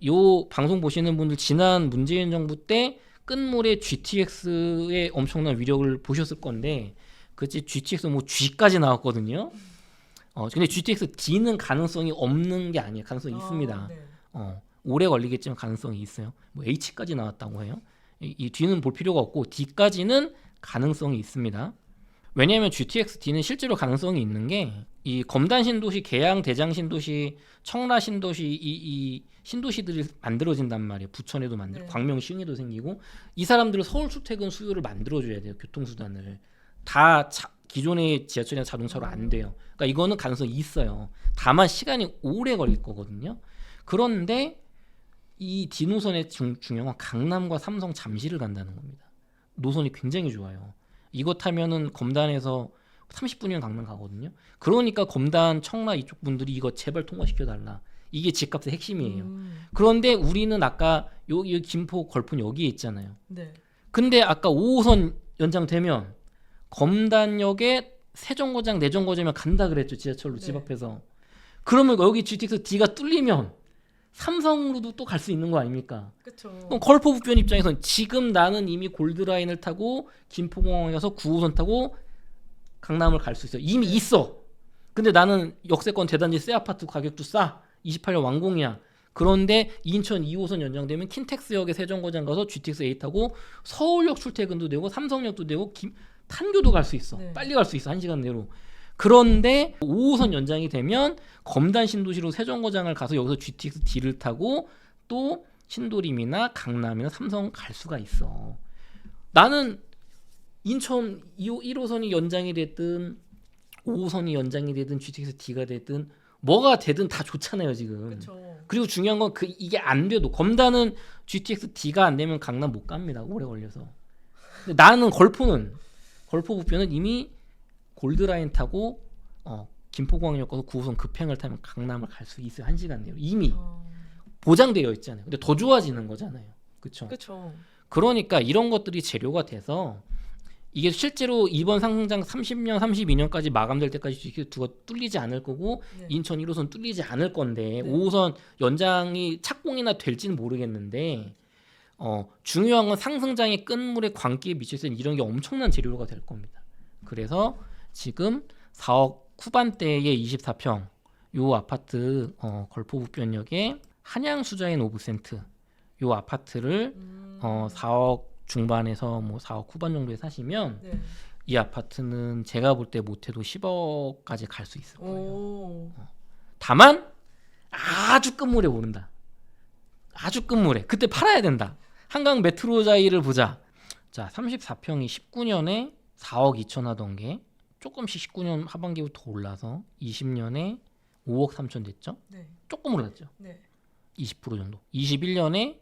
요 방송 보시는 분들 지난 문재인 정부 때 끝물에 GTX의 엄청난 위력을 보셨을 건데 그치 GTX 뭐 G까지 나왔거든요. 근데 GTX-D는 가능성이 없는 게 아니에요. 가능성이 있습니다. 네. 오래 걸리겠지만 가능성이 있어요. 뭐 H까지 나왔다고 해요. 이 뒤는 볼 필요가 없고 D까지는 가능성이 있습니다. 왜냐하면 GTX D는 실제로 가능성이 있는 게 이 검단 신도시, 계양 대장 신도시, 청라 신도시 이 신도시들이 만들어진단 말이에요. 부천에도 만들고 네. 광명 시흥에도 생기고 이 사람들은 서울 출퇴근 수요를 만들어줘야 돼요. 교통수단을 다 기존의 지하철이나 자동차로 안 돼요. 그러니까 이거는 가능성이 있어요. 다만 시간이 오래 걸릴 거거든요. 그런데 이 D 노선의 중요한 건 강남과 삼성, 잠실을 간다는 겁니다. 노선이 굉장히 좋아요. 이거 타면은 검단에서 30분이면 강남 가거든요. 그러니까 검단, 청라 이쪽 분들이 이거 제발 통과시켜달라. 이게 집값의 핵심이에요. 그런데 우리는 아까 여기 김포 걸픈 여기에 있잖아요. 네. 근데 아까 5호선 연장되면 검단역에 세정거장, 내정거장이면 간다 그랬죠. 지하철로 집 네. 앞에서. 그러면 여기 GTX D가 뚫리면 삼성으로도 또 갈 수 있는 거 아닙니까? 그렇죠. 그럼 걸포북변 입장에서는 지금 나는 이미 골드라인을 타고 김포공항에 가서 9호선 타고 강남을 갈 수 있어요. 이미 있어. 근데 나는 역세권 대단지 새 아파트 가격도 싸. 28년 완공이야. 그런데 인천 2호선 연장되면 킨텍스역에 세정거장 가서 GTX-A 타고 서울역 출퇴근도 되고 삼성역도 되고 판교도 갈 수 있어. 네. 빨리 갈 수 있어. 1시간 내로. 그런데 5호선 연장이 되면 검단 신도시로 세정거장을 가서 여기서 GTX-D를 타고 또 신도림이나 강남이나 삼성 갈 수가 있어. 나는 인천 1호선이 연장이 됐든 5호선이 연장이 되든 GTX-D가 됐든 뭐가 되든 다 좋잖아요 지금. 그렇죠. 그리고 중요한 건 이게 안 돼도 검단은 GTX-D가 안 되면 강남 못 갑니다. 오래 걸려서. 근데 나는 걸포북변은 이미 골드라인 타고 김포공항역 가서 9호선 급행을 타면 강남을 갈 수 있어요. 1시간 내로. 이미 보장되어 있잖아요. 근데 더 좋아지는 거잖아요. 그렇죠? 그렇죠. 그러니까 이런 것들이 재료가 돼서 이게 실제로 이번 상승장 30년, 32년까지 마감될 때까지 GTX-D가 뚫리지 않을 거고 네. 인천 1호선 뚫리지 않을 건데 네. 5호선 연장이 착공이나 될지는 모르겠는데 중요한 건 상승장의 끝물에 광기에 미쳤을 때 이런 게 엄청난 재료가 될 겁니다. 그래서 지금 4억 후반대의 24평 요 아파트 걸포북변역에 한양수자인 오브센트 요 아파트를 4억 중반에서 뭐 4억 후반 정도에 사시면 네. 이 아파트는 제가 볼 때 못해도 10억까지 갈 수 있을 거예요. 오. 다만 아주 끝물에 오른다. 아주 끝물에. 그때 팔아야 된다. 한강 메트로자이를 보자. 자, 34평이 19년에 4억 2천 하던 게 조금씩 19년 하반기부터 올라서 20년에 5억 3천 됐죠. 네. 조금 올랐죠. 네. 20% 정도. 21년에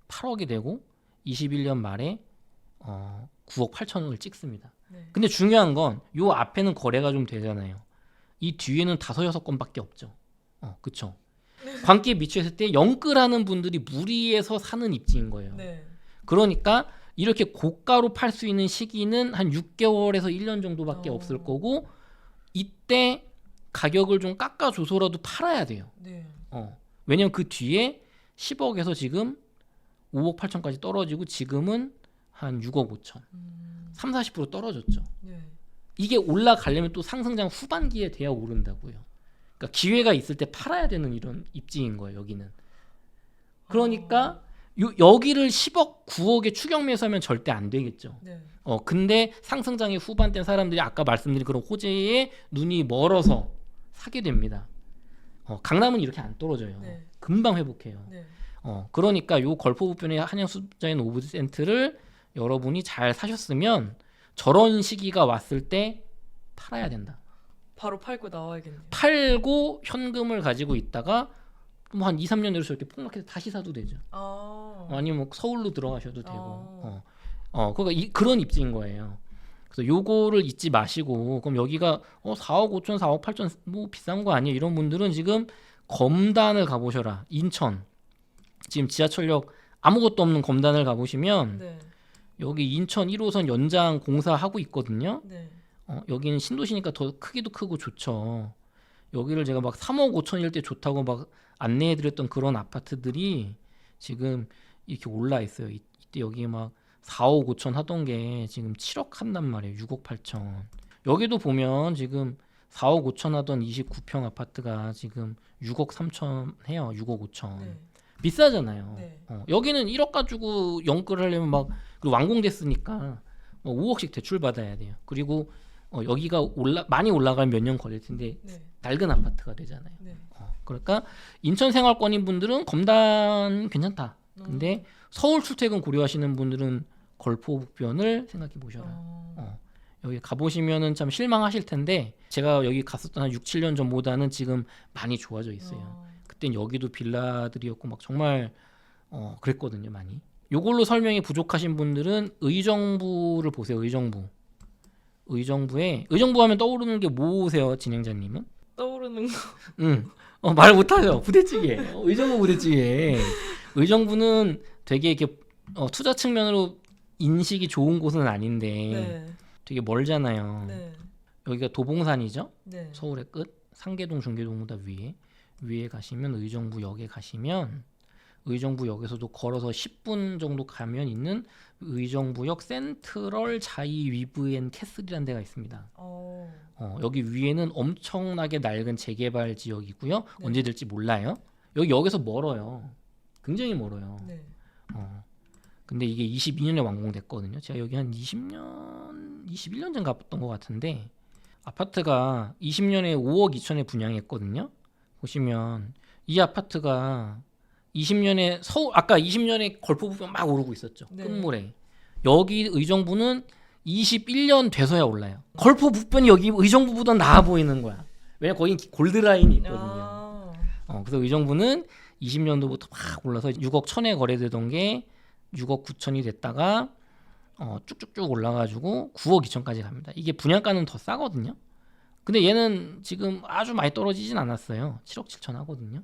8억이 되고 21년 말에 9억 8천을 찍습니다. 네. 근데 중요한 건 요 앞에는 거래가 좀 되잖아요. 이 뒤에는 5-6건밖에 없죠. 그쵸. 광기에 미쳐있을 때 영끌하는 분들이 무리해서 사는 입지인 거예요. 네. 그러니까 이렇게 고가로 팔 수 있는 시기는 한 6개월에서 1년 정도밖에 없을 거고 이때 가격을 좀 깎아줘서라도 팔아야 돼요. 네. 왜냐면 그 뒤에 10억에서 지금 5억 8천까지 떨어지고 지금은 한 6억 5천 30-40% 떨어졌죠. 네. 이게 올라가려면 또 상승장 후반기에 돼야 오른다고요. 그러니까 기회가 있을 때 팔아야 되는 이런 입지인 거예요. 여기는. 그러니까 여기를 10억 9억에 추격 매수하면 절대 안 되겠죠. 네. 근데 상승장의 후반된 사람들이 아까 말씀드린 그런 호재에 눈이 멀어서 사게 됩니다. 강남은 이렇게 안 떨어져요. 네. 금방 회복해요. 네. 그러니까 요 걸포북변의 한양수자인 오브센트를 여러분이 잘 사셨으면 저런 시기가 왔을 때 팔아야 된다. 바로 팔고 나와야겠네요. 팔고 현금을 가지고 있다가 뭐 한 2-3년 내로 저렇게 폭락해서 다시 사도 되죠. 아니면 뭐 서울로 들어가셔도 되고. 그러니까 그런 입지인 거예요. 그래서 요거를 잊지 마시고 그럼 여기가 4억 5천, 4억 8천 뭐 비싼 거 아니에요. 이런 분들은 지금 검단을 가보셔라. 인천. 지금 지하철역 아무것도 없는 검단을 가보시면 네. 여기 인천 1호선 연장 공사하고 있거든요. 네. 여기는 신도시니까 더 크기도 크고 좋죠. 여기를 제가 막 3억 5천일 때 좋다고 막 안내해드렸던 그런 아파트들이 지금 이렇게 올라 있어요. 이때 여기 막 4억 5천 하던 게 지금 7억 한단 말이에요. 6억 8천. 여기도 보면 지금 4억 5천 하던 29평 아파트가 지금 6억 3천 해요. 6억 5천. 네. 비싸잖아요. 네. 여기는 1억 가지고 영끌 하려면 막 그리고 완공됐으니까 5억씩 대출 받아야 돼요. 그리고 여기가 많이 올라가면 몇 년 걸릴 텐데 네. 낡은 아파트가 되잖아요. 네. 그러니까 인천 생활권인 분들은 검단 괜찮다. 근데 서울 출퇴근 고려하시는 분들은 걸포북변을 생각해 보셔라. 여기 가보시면은 참 실망하실 텐데 제가 여기 갔었던 한 6, 7년 전보다는 지금 많이 좋아져 있어요. 그땐 여기도 빌라들이었고 막 정말 그랬거든요, 많이. 요걸로 설명이 부족하신 분들은 의정부를 보세요. 의정부에 의정부 하면 떠오르는 게 뭐세요, 진행자님은? 떠오르는 거. 말 못하죠. 부대찌개. 의정부 부대찌개. 의정부는 되게 이렇게 투자 측면으로 인식이 좋은 곳은 아닌데 네. 되게 멀잖아요. 네. 여기가 도봉산이죠. 네. 서울의 끝. 상계동, 중계동보다 위에 가시면 의정부역에 가시면 의정부역에서도 걸어서 10분 정도 가면 있는 의정부역 센트럴 자이 위브 앤 캐슬이라는 데가 있습니다. 여기 위에는 엄청나게 낡은 재개발 지역이고요. 네. 언제 될지 몰라요. 여기서 멀어요. 굉장히 멀어요. 네. 근데 이게 22년에 완공됐거든요. 제가 여기 한 21년 전 갔던 것 같은데 아파트가 20년에 5억 2천에 분양했거든요. 보시면 이 아파트가 20년에 아까 20년에 걸포북변 막 오르고 있었죠. 네. 끝물에. 여기 의정부는 21년 돼서야 올라요. 걸포북변이 여기 의정부보다 나아 보이는 거야. 왜냐면 거긴 골드라인이 있거든요. 그래서 의정부는 20년도부터 막 올라서 6억 1천에 거래되던 게 6억 9천이 됐다가 쭉쭉쭉 올라가지고 9억 2천까지 갑니다. 이게 분양가는 더 싸거든요. 근데 얘는 지금 아주 많이 떨어지진 않았어요. 7억 7천 하거든요.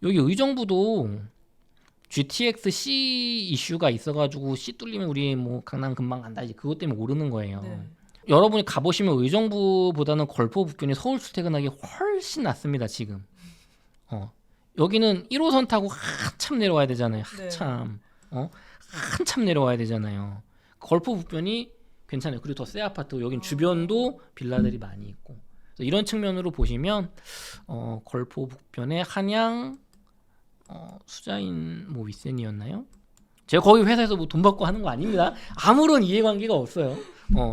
여기 의정부도 GTX C 이슈가 있어가지고 C 뚫리면 우리 뭐 강남 금방 간다 이제 그것 때문에 오르는 거예요. 네. 여러분이 가보시면 의정부보다는 걸포북변이 서울 출퇴근하기 훨씬 낫습니다. 지금. 여기는 1호선 타고 한참 내려와야 되잖아요. 한참. 한참 내려와야 되잖아요. 걸포북변이 괜찮아요. 그리고 더 새 아파트. 여긴 주변도 빌라들이 많이 있고. 그래서 이런 측면으로 보시면 걸포북변의 한양 수자인 뭐 윗센이었나요? 제가 거기 회사에서 뭐 돈 받고 하는 거 아닙니다. 아무런 이해관계가 없어요.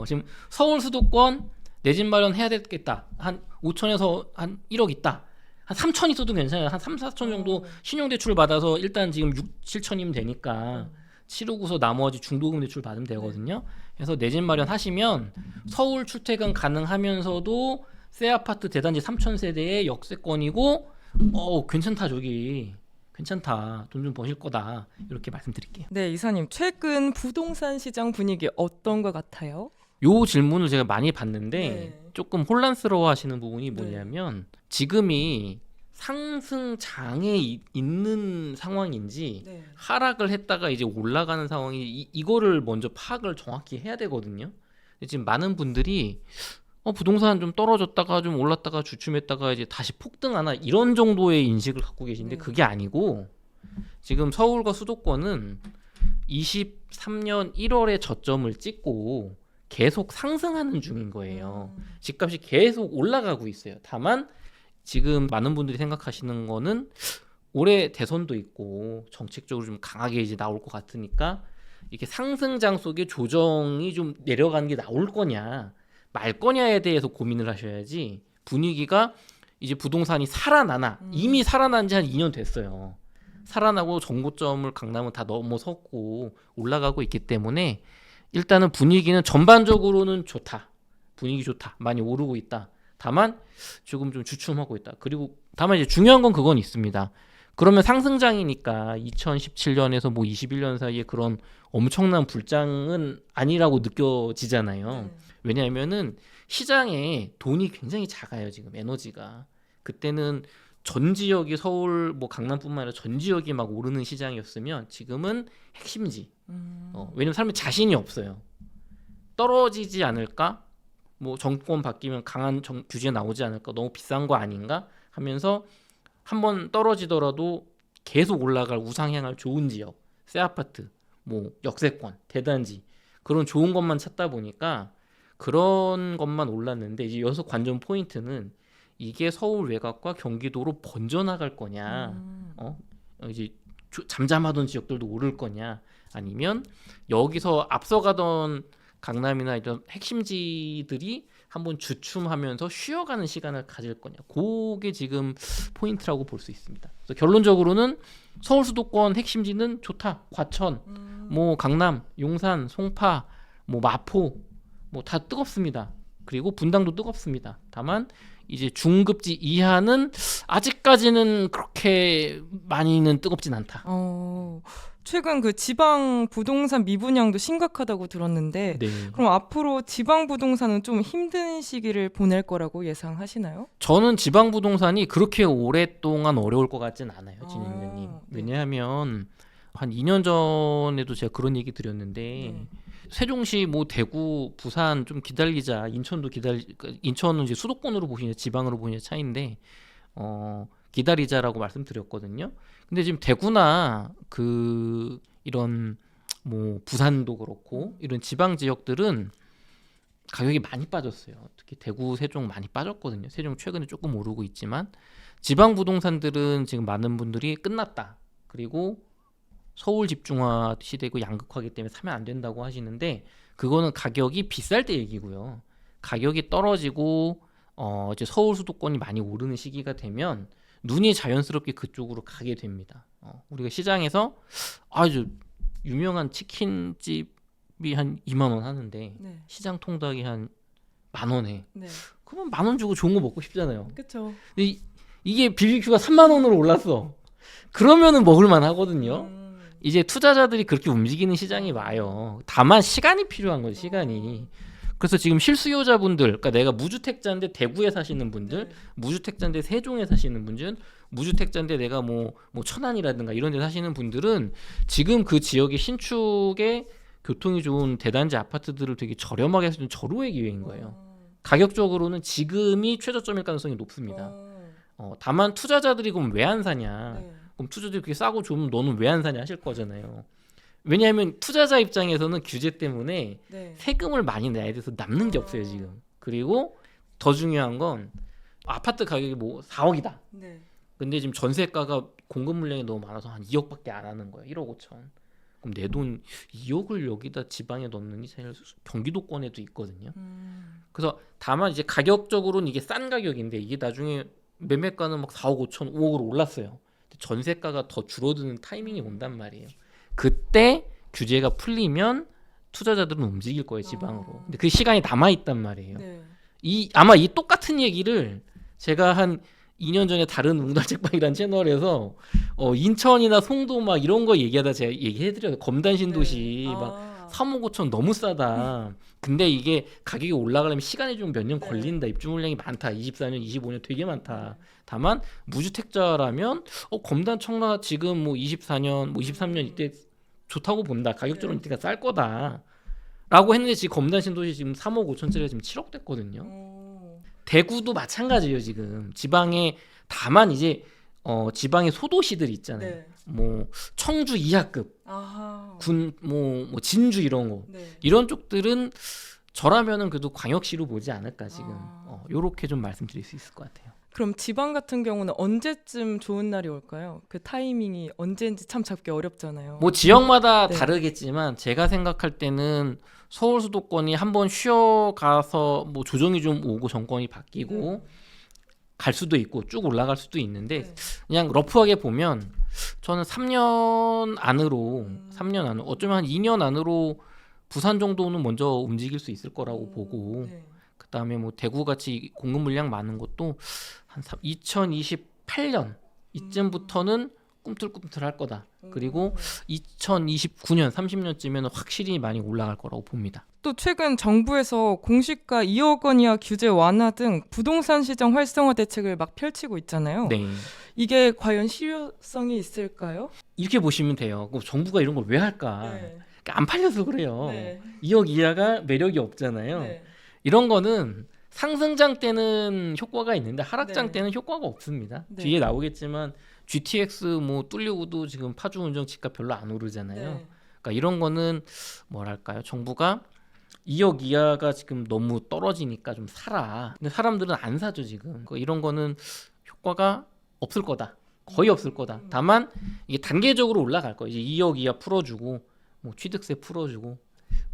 지금 서울 수도권 내 집 마련해야 되겠다. 한 5천에서 한 1억 있다. 한 3천 있어도 괜찮아요. 한 3, 4천 정도 신용대출 받아서 일단 지금 6, 7천이면 되니까 치르고서 나머지 중도금 대출 받으면 되거든요. 그래서 내 집 마련 하시면 서울 출퇴근 가능하면서도 새 아파트 대단지 3천 세대의 역세권이고 괜찮다 저기. 괜찮다. 돈 좀 버실 거다. 이렇게 말씀드릴게요. 네, 이사님 최근 부동산 시장 분위기 어떤 것 같아요? 요 질문을 제가 많이 받는데 네. 조금 혼란스러워 하시는 부분이 뭐냐면 지금이 상승장에 있는 상황인지 네. 하락을 했다가 이제 올라가는 상황이 이거를 먼저 파악을 정확히 해야 되거든요. 근데 지금 많은 분들이 부동산 좀 떨어졌다가 좀 올랐다가 주춤했다가 이제 다시 폭등하나 이런 정도의 인식을 갖고 계신데 네. 그게 아니고 지금 서울과 수도권은 23년 1월에 저점을 찍고 계속 상승하는 중인 거예요. 집값이 계속 올라가고 있어요. 다만 지금 많은 분들이 생각하시는 거는 올해 대선도 있고 정책적으로 좀 강하게 이제 나올 것 같으니까 이렇게 상승장 속에 조정이 좀 내려가는 게 나올 거냐 말 거냐에 대해서 고민을 하셔야지 분위기가 이제 부동산이 살아나나 이미 살아난 지 한 2년 됐어요. 살아나고 정고점을 강남은 다 넘어섰고 올라가고 있기 때문에 일단은 분위기는 전반적으로는 좋다. 분위기 좋다. 많이 오르고 있다. 다만 조금 좀 주춤하고 있다. 그리고 다만 이제 중요한 건 그건 있습니다. 그러면 상승장이니까 2017년에서 뭐 21년 사이에 그런 엄청난 불장은 아니라고 느껴지잖아요. 왜냐하면은 시장에 돈이 굉장히 작아요. 지금 에너지가. 그때는 전 지역이 서울 뭐 강남뿐만 아니라 전 지역이 막 오르는 시장이었으면 지금은 핵심지. 왜냐면 사람이 자신이 없어요. 떨어지지 않을까? 뭐 정권 바뀌면 강한 규제 나오지 않을까? 너무 비싼 거 아닌가? 하면서 한번 떨어지더라도 계속 올라갈 우상향할 좋은 지역, 새 아파트, 뭐 역세권, 대단지 그런 좋은 것만 찾다 보니까 그런 것만 올랐는데 이제 여기서 관전 포인트는 이게 서울 외곽과 경기도로 번져나갈 거냐? 이제 잠잠하던 지역들도 오를 거냐, 아니면 여기서 앞서가던 강남이나 이런 핵심지들이 한번 주춤하면서 쉬어가는 시간을 가질 거냐, 그게 지금 포인트라고 볼 수 있습니다. 그래서 결론적으로는 서울 수도권 핵심지는 좋다. 과천, 뭐 강남, 용산, 송파, 뭐 마포, 뭐 다 뜨겁습니다. 그리고 분당도 뜨겁습니다. 다만 이제 중급지 이하는 아직까지는 그렇게 많이는 뜨겁진 않다. 최근 그 지방 부동산 미분양도 심각하다고 들었는데 네. 그럼 앞으로 지방 부동산은 좀 힘든 시기를 보낼 거라고 예상하시나요? 저는 지방 부동산이 그렇게 오랫동안 어려울 것 같진 않아요, 진행자님. 네. 왜냐하면 한 2년 전에도 제가 그런 얘기 드렸는데 세종시, 뭐 대구, 부산 좀 기다리자. 인천도 인천은 이제 수도권으로 보시냐 지방으로 보시냐 차이인데 기다리자라고 말씀드렸거든요. 근데 지금 대구나 이런 뭐 부산도 그렇고 이런 지방 지역들은 가격이 많이 빠졌어요. 특히 대구, 세종 많이 빠졌거든요. 세종 최근에 조금 오르고 있지만 지방 부동산들은 지금 많은 분들이 끝났다. 그리고 서울 집중화 시대고 양극화기 때문에 사면 안 된다고 하시는데 그거는 가격이 비쌀 때 얘기고요. 가격이 떨어지고 이제 서울 수도권이 많이 오르는 시기가 되면 눈이 자연스럽게 그쪽으로 가게 됩니다. 우리가 시장에서 아주 유명한 치킨집이 한 2만 원 하는데 시장 통닭이 한 10,000원에 그러면 10,000원 주고 좋은 거 먹고 싶잖아요. 그렇죠. 근데 이게 BBQ가 3만 원으로 올랐어. 그러면은 먹을만 하거든요. 이제 투자자들이 그렇게 움직이는 시장이 와요. 다만 시간이 필요한 거죠, 시간이. 그래서 지금 실수요자분들, 그러니까 내가 무주택자인데 대구에 사시는 분들, 무주택자인데 세종에 사시는 분들, 무주택자인데 내가 뭐 천안이라든가 이런 데 사시는 분들은 지금 그 지역의 신축에 교통이 좋은 대단지 아파트들을 되게 저렴하게 해서 좀 절호의 기회인 거예요. 가격적으로는 지금이 최저점일 가능성이 높습니다. 다만 투자자들이 그럼 왜 안 사냐? 그럼 투자자들이 그렇게 싸고 좋으면 너는 왜 안 사냐 하실 거잖아요. 왜냐하면 투자자 입장에서는 규제 때문에 세금을 많이 내야 돼서 남는 게 없어요 지금. 그리고 더 중요한 건 아파트 가격이 뭐 4억이다. 근데 지금 전세가가 공급 물량이 너무 많아서 한 2억밖에 안 하는 거예요. 1억 5천. 그럼 내 돈 2억을 여기다 지방에 넣는 게 사실 경기도권에도 있거든요. 그래서 다만 이제 가격적으로는 이게 싼 가격인데 이게 나중에 매매가는 막 4억 5천, 5억으로 올랐어요. 전세가가 더 줄어드는 타이밍이 온단 말이에요. 그때 규제가 풀리면 투자자들은 움직일 거예요, 지방으로. 근데 그 시간이 남아 있단 말이에요. 아마 이 똑같은 얘기를 제가 한 2년 전에 다른 웅달책방이라는 채널에서 인천이나 송도 막 이런 거 얘기하다 제가 얘기해드려요. 검단 신도시 막 3억 5천 너무 싸다. 근데 이게 가격이 올라가려면 시간이 좀 몇 년 걸린다. 입주 물량이 많다. 24년, 25년 되게 많다. 다만 무주택자라면 검단 청라 지금 뭐 24년, 뭐 23년 이때 좋다고 본다. 가격적으로 이때가 쌀 거다. 라고 했는데 지금 검단 신도시 지금 3억 5천짜리가 지금 7억 됐거든요. 대구도 마찬가지예요, 지금. 지방에 다만 이제 지방의 소도시들 있잖아요. 뭐 청주 이하급, 군 뭐 진주 이런 거. 이런 쪽들은 저라면은 그래도 광역시로 보지 않을까 지금. 요렇게 좀 말씀드릴 수 있을 것 같아요. 그럼 지방 같은 경우는 언제쯤 좋은 날이 올까요? 그 타이밍이 언제인지 참 잡기 어렵잖아요. 뭐 지역마다 다르겠지만 제가 생각할 때는 서울 수도권이 한번 쉬어가서 뭐 조정이 좀 오고 정권이 바뀌고 갈 수도 있고 쭉 올라갈 수도 있는데 그냥 러프하게 보면 저는 3년 안으로 어쩌면 한 2년 안으로 부산 정도는 먼저 움직일 수 있을 거라고 보고 그다음에 뭐 대구 같이 공급 물량 많은 것도 한 2028년 이쯤부터는 꿈틀꿈틀할 거다. 그리고 2029년 30년쯤에는 확실히 많이 올라갈 거라고 봅니다. 또 최근 정부에서 공시가 2억 원 이하 규제 완화 등 부동산 시장 활성화 대책을 막 펼치고 있잖아요. 네. 이게 과연 실효성이 있을까요? 이렇게 보시면 돼요. 정부가 이런 걸 왜 할까? 그러니까 안 팔려서 그래요. 2억 이하가 매력이 없잖아요. 이런 거는 상승장 때는 효과가 있는데 하락장 때는 효과가 없습니다. 뒤에 나오겠지만 GTX 뭐 뚫리고도 지금 파주 운정 집값 별로 안 오르잖아요. 그러니까 이런 거는 뭐랄까요? 정부가 2억 이하가 지금 너무 떨어지니까 좀 사라. 근데 사람들은 안 사죠 지금. 그러니까 이런 거는 효과가 없을 거다. 거의 없을 거다. 다만 이게 단계적으로 올라갈 거예요. 이제 2억 이하 풀어주고 뭐 취득세 풀어주고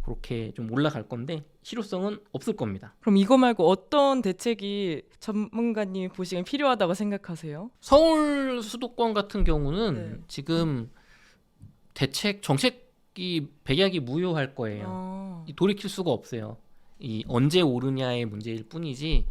그렇게 좀 올라갈 건데 실효성은 없을 겁니다. 그럼 이거 말고 어떤 대책이 전문가님이 보시기엔 필요하다고 생각하세요? 서울 수도권 같은 경우는 네. 지금 대책 정책이 백약이 무효할 거예요. 돌이킬 수가 없어요. 이 언제 오르냐의 문제일 뿐이지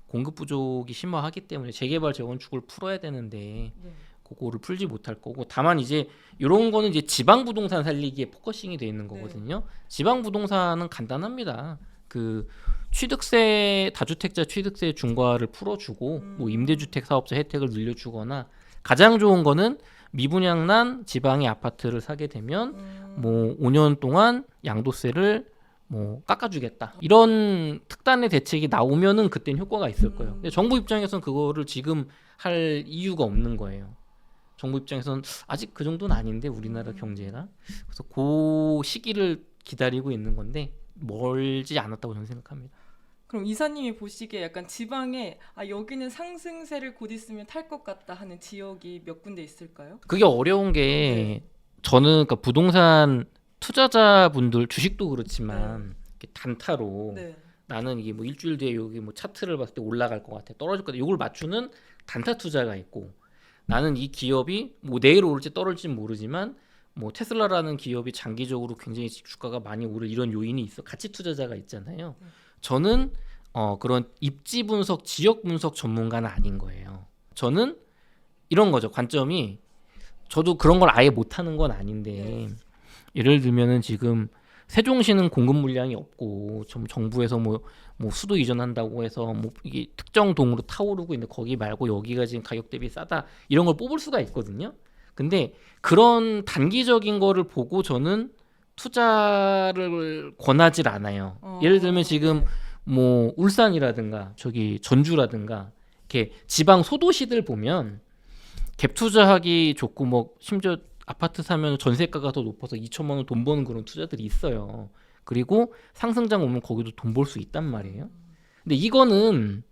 공급 부족이 심화하기 때문에 재개발 재건축을 풀어야 되는데 네. 그거를 풀지 못할 거고 다만 이제 이런 거는 이제 지방 부동산 살리기에 포커싱이 돼 있는 거거든요. 지방 부동산은 간단합니다. 그 취득세 다주택자 취득세 중과를 풀어주고 뭐 임대주택 사업자 혜택을 늘려주거나 가장 좋은 거는 미분양난 지방의 아파트를 사게 되면 뭐 5년 동안 양도세를 뭐 깎아주겠다 이런 특단의 대책이 나오면은 그땐 효과가 있을 거예요. 근데 정부 입장에서는 그거를 지금 할 이유가 없는 거예요. 정부 입장에서는 아직 그 정도는 아닌데 우리나라 경제가 그래서 그 시기를 기다리고 있는 건데 멀지 않았다고 저는 생각합니다. 그럼 이사님이 보시기에 약간 지방에 여기는 상승세를 곧 있으면 탈 것 같다 하는 지역이 몇 군데 있을까요? 그게 어려운 게 저는 그러니까 부동산 투자자분들 주식도 그렇지만 이렇게 단타로 네. 나는 이게 뭐 일주일 뒤에 여기 뭐 차트를 봤을 때 올라갈 것 같아 떨어질 것 같아 이걸 맞추는 단타 투자가 있고 나는 이 기업이 뭐 내일 오를지 떨어질지 모르지만 뭐 테슬라라는 기업이 장기적으로 굉장히 주가가 많이 오를 이런 요인이 있어 가치 투자자가 있잖아요. 저는 그런 입지 분석, 지역 분석 전문가는 아닌 거예요. 저는 이런 거죠. 관점이 저도 그런 걸 아예 못하는 건 아닌데 예를 들면은 지금 세종시는 공급 물량이 없고 정부에서 뭐 수도 이전한다고 해서 뭐 이게 특정 동으로 타오르고 있는데 거기 말고 여기가 지금 가격 대비 싸다 이런 걸 뽑을 수가 있거든요. 근데 그런 단기적인 거를 보고 저는 투자를 권하질 않아요. 예를 들면 지금 뭐 울산이라든가 저기 전주라든가 이렇게 지방 소도시들 보면 갭 투자하기 좋고 뭐 심지어 아파트 사면 전세가가 더 높아서 2천만 원 돈 버는 그런 투자들이 있어요. 그리고 상승장 오면 거기도 돈 벌 수 있단 말이에요. 근데 이거는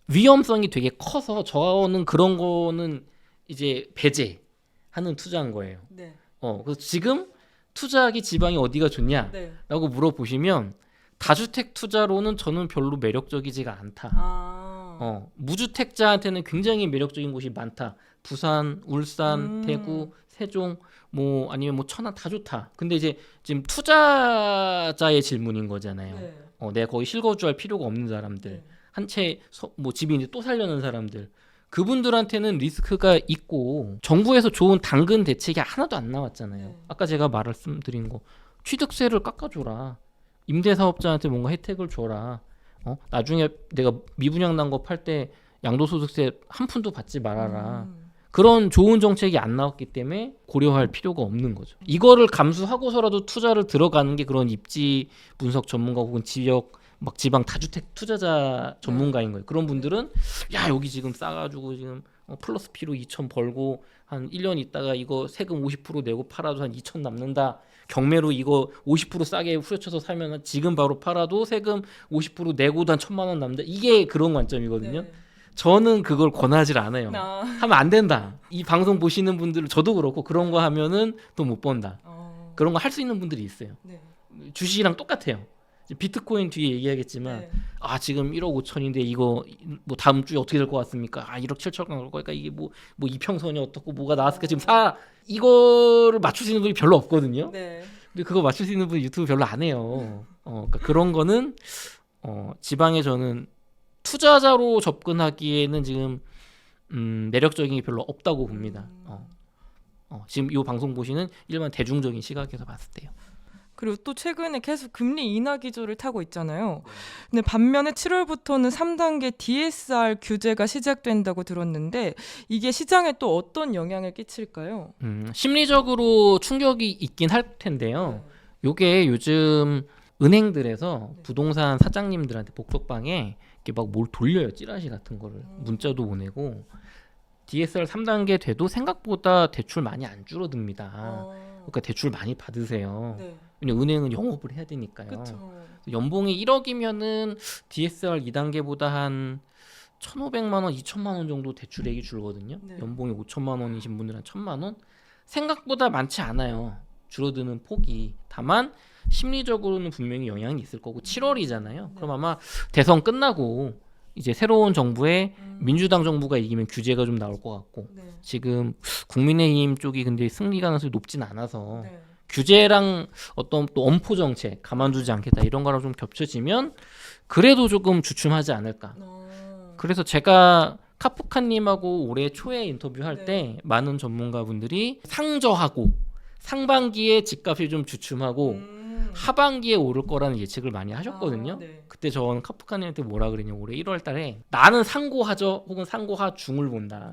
위험성이 되게 커서 저는 그런 거는 이제 배제하는 투자인 거예요. 네. 그래서 지금 투자하기 지방이 어디가 좋냐라고 네. 물어보시면 다주택 투자로는 저는 별로 매력적이지가 않다. 무주택자한테는 굉장히 매력적인 곳이 많다. 부산, 울산, 대구, 세종, 뭐 아니면 뭐 천안 다 좋다. 근데 이제 지금 투자자의 질문인 거잖아요. 네. 내가 거기 실거주할 필요가 없는 사람들, 한 채 뭐 집이 이제 또 살려는 사람들, 그분들한테는 리스크가 있고 정부에서 좋은 당근 대책이 하나도 안 나왔잖아요. 아까 제가 말씀드린 거 취득세를 깎아줘라. 임대사업자한테 뭔가 혜택을 줘라. 나중에 내가 미분양 난 거 팔 때 양도소득세 한 푼도 받지 말아라. 그런 좋은 정책이 안 나왔기 때문에 고려할 필요가 없는 거죠. 이거를 감수하고서라도 투자를 들어가는 게 그런 입지 분석 전문가 혹은 지역 막 지방 다주택 투자자 전문가인 거예요. 그런 분들은 야 여기 지금 싸가지고 지금 플러스 P로 2천 벌고 한 1년 있다가 이거 세금 50% 내고 팔아도 한 2천 남는다. 경매로 이거 50% 싸게 후려쳐서 사면 지금 바로 팔아도 세금 50% 내고도 한 1,000만 원 남는다. 이게 그런 관점이거든요. 네. 저는 그걸 권하질 않아요. 하면 안 된다. 이 방송 보시는 분들 저도 그렇고 그런 거 하면은 또 못 번다. 그런 거 할 수 있는 분들이 있어요. 네. 주식이랑 똑같아요. 비트코인 뒤에 얘기하겠지만 지금 1억 5천인데 이거 뭐 다음 주에 어떻게 될 것 같습니까? 1억 7천 갈 거니까 이게 뭐 이평선이 어떻고 뭐가 나왔을까 지금 이거를 맞출 수 있는 분이 별로 없거든요. 네. 근데 그거 맞출 수 있는 분 유튜브 별로 안 해요. 그러니까 그런 거는 지방에 저는 투자자로 접근하기에는 지금 매력적인 게 별로 없다고 봅니다. 지금 이 방송 보시는 일반 대중적인 시각에서 봤을 때요. 그리고 또 최근에 계속 금리 인하 기조를 타고 있잖아요. 근데 반면에 7월부터는 3단계 DSR 규제가 시작된다고 들었는데 이게 시장에 또 어떤 영향을 끼칠까요? 심리적으로 충격이 있긴 할 텐데요. 요게 요즘 은행들에서 부동산 사장님들한테 복덕방에 이렇게 막 뭘 돌려요. 찌라시 같은 거를 문자도 보내고 DSR 3단계 돼도 생각보다 대출 많이 안 줄어듭니다. 그러니까 대출 많이 받으세요. 왜냐면 은행은 영업을 해야 되니까요. 그쵸. 연봉이 1억이면은 DSR 2단계보다 한 1,500만 원, 2천만 원 정도 대출액이 줄거든요. 네. 연봉이 5천만 원이신 분들은 1,000만 원. 생각보다 많지 않아요. 줄어드는 폭이. 다만 심리적으로는 분명히 영향이 있을 거고 7월이잖아요. 그럼 아마 대선 끝나고 이제 새로운 정부에 민주당 정부가 이기면 규제가 좀 나올 것 같고 네. 지금 국민의힘 쪽이 근데 승리 가능성이 높진 않아서 네. 규제랑 어떤 또 엄포 정책 가만두지 않겠다 이런 거랑 좀 겹쳐지면 그래도 조금 주춤하지 않을까. 그래서 제가 카프카님하고 올해 초에 인터뷰할 네. 때 많은 전문가분들이 상저하고 상반기에 집값이 좀 주춤하고 하반기에 오를 거라는 예측을 많이 하셨거든요. 네. 그때 저는 카프카님한테 뭐라 그랬냐 올해 1월 달에 나는 상고하저 혹은 상고하 중을 본다.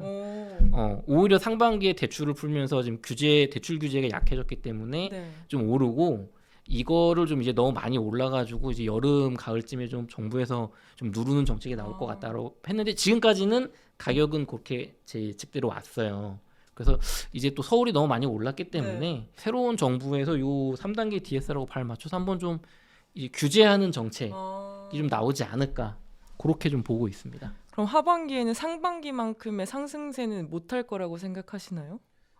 오히려 상반기에 대출을 풀면서 지금 대출 규제가 약해졌기 때문에 네. 좀 오르고 이거를 좀 이제 너무 많이 올라가지고 이제 여름 가을쯤에 좀 정부에서 좀 누르는 정책이 나올 것 같다고 했는데 지금까지는 가격은 그렇게 제 예측대로 왔어요. 그래서 이제 또 서울이 너무 많이 올랐기 때문에 새로운 정부에서 요 3단계 DSR하고 발 맞춰서 한번 좀 이제 규제하는 정책이 좀 나오지 않을까 그렇게 좀 보고 있습니다. 그럼 하반기에는 상반기만큼의 상승세는 못할 거라고 생각하시나요?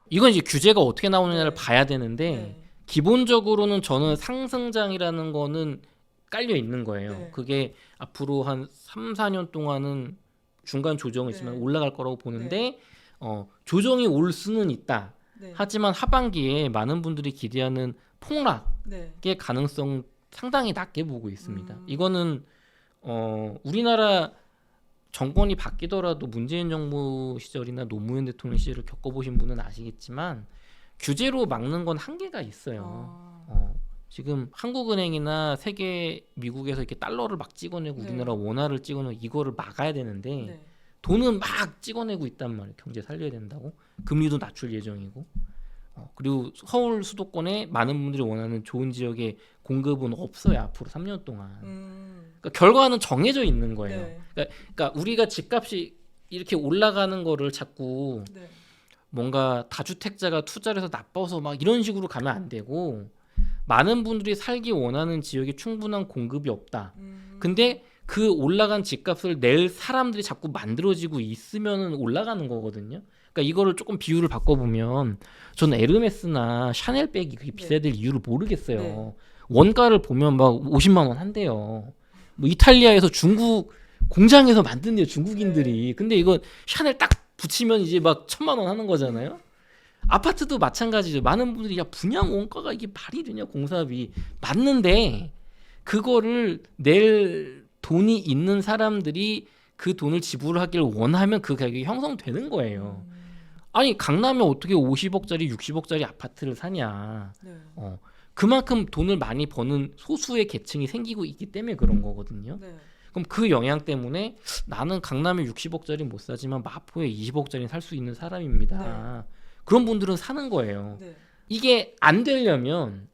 이건 이제 규제가 어떻게 나오느냐를 네. 봐야 되는데 기본적으로는 저는 상승장이라는 거는 깔려 있는 거예요. 네. 그게 앞으로 한 3, 4년 동안은 중간 조정이 있으면 네. 올라갈 거라고 보는데 조정이 올 수는 있다. 네. 하지만 하반기에 많은 분들이 기대하는 폭락의 네. 가능성 상당히 낮게 보고 있습니다. 이거는 우리나라 정권이 바뀌더라도 문재인 정부 시절이나 노무현 대통령 시절을 겪어보신 분은 아시겠지만 규제로 막는 건 한계가 있어요. 지금 한국은행이나 세계 미국에서 이렇게 달러를 막 찍어내고 네. 우리나라 원화를 찍어내고 이거를 막아야 되는데 네. 돈은 막 찍어내고 있단 말이에요. 경제 살려야 된다고. 금리도 낮출 예정이고. 그리고 서울 수도권에 많은 분들이 원하는 좋은 지역의 공급은 없어요. 앞으로 3년 동안. 그러니까 결과는 정해져 있는 거예요. 네. 그러니까 우리가 집값이 이렇게 올라가는 거를 자꾸 네. 뭔가 다주택자가 투자를 해서 나빠서 막 이런 식으로 가면 안 되고 많은 분들이 살기 원하는 지역에 충분한 공급이 없다. 근데 그 올라간 집값을 낼 사람들이 자꾸 만들어지고 있으면 올라가는 거거든요. 그러니까 이거를 조금 비율을 바꿔보면 저는 에르메스나 샤넬백이 그렇게 비싸야 될 이유를 모르겠어요. 네. 원가를 보면 막 50만 원 한대요. 뭐 이탈리아에서 중국 공장에서 만든대요, 중국인들이. 근데 이거 샤넬 딱 붙이면 이제 막 1,000만 원 하는 거잖아요. 아파트도 마찬가지죠. 많은 분들이 야 분양 원가가 이게 말이 되냐 공사비 맞는데 그거를 낼 돈이 있는 사람들이 그 돈을 지불하기를 원하면 그 가격이 형성되는 거예요. 아니 강남에 어떻게 50억짜리 60억짜리 아파트를 사냐. 네. 그만큼 돈을 많이 버는 소수의 계층이 생기고 있기 때문에 그런 거거든요. 네. 그럼 그 영향 때문에 나는 강남에 60억짜리 못 사지만 마포에 20억짜리 살 수 있는 사람입니다. 그런 분들은 사는 거예요. 네. 이게 안 되려면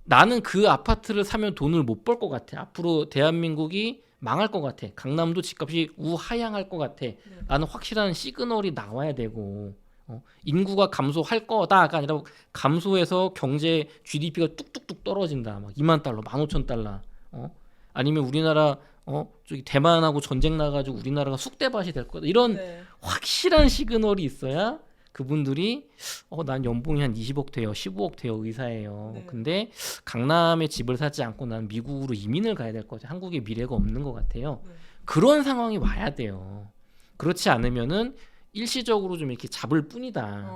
나는 그 아파트를 사면 돈을 못 벌 것 같아. 앞으로 대한민국이 망할 것 같아. 강남도 집값이 우하향할 것 같아. 라는 확실한 시그널이 나와야 되고 인구가 감소할 거다가 아니라 감소해서 경제 GDP가 뚝뚝뚝 떨어진다. 막 2만 달러, 15,000달러. 아니면 우리나라 저기 대만하고 전쟁 나가지고 우리나라가 쑥대밭이 될 거다. 이런 확실한 시그널이 있어야 그분들이 난 연봉이 한 20억 돼요, 15억 돼요, 의사예요. 네. 근데 강남에 집을 사지 않고 난 미국으로 이민을 가야 될 거죠. 한국에 미래가 없는 것 같아요. 그런 상황이 와야 돼요. 그렇지 않으면은 일시적으로 좀 이렇게 잡을 뿐이다.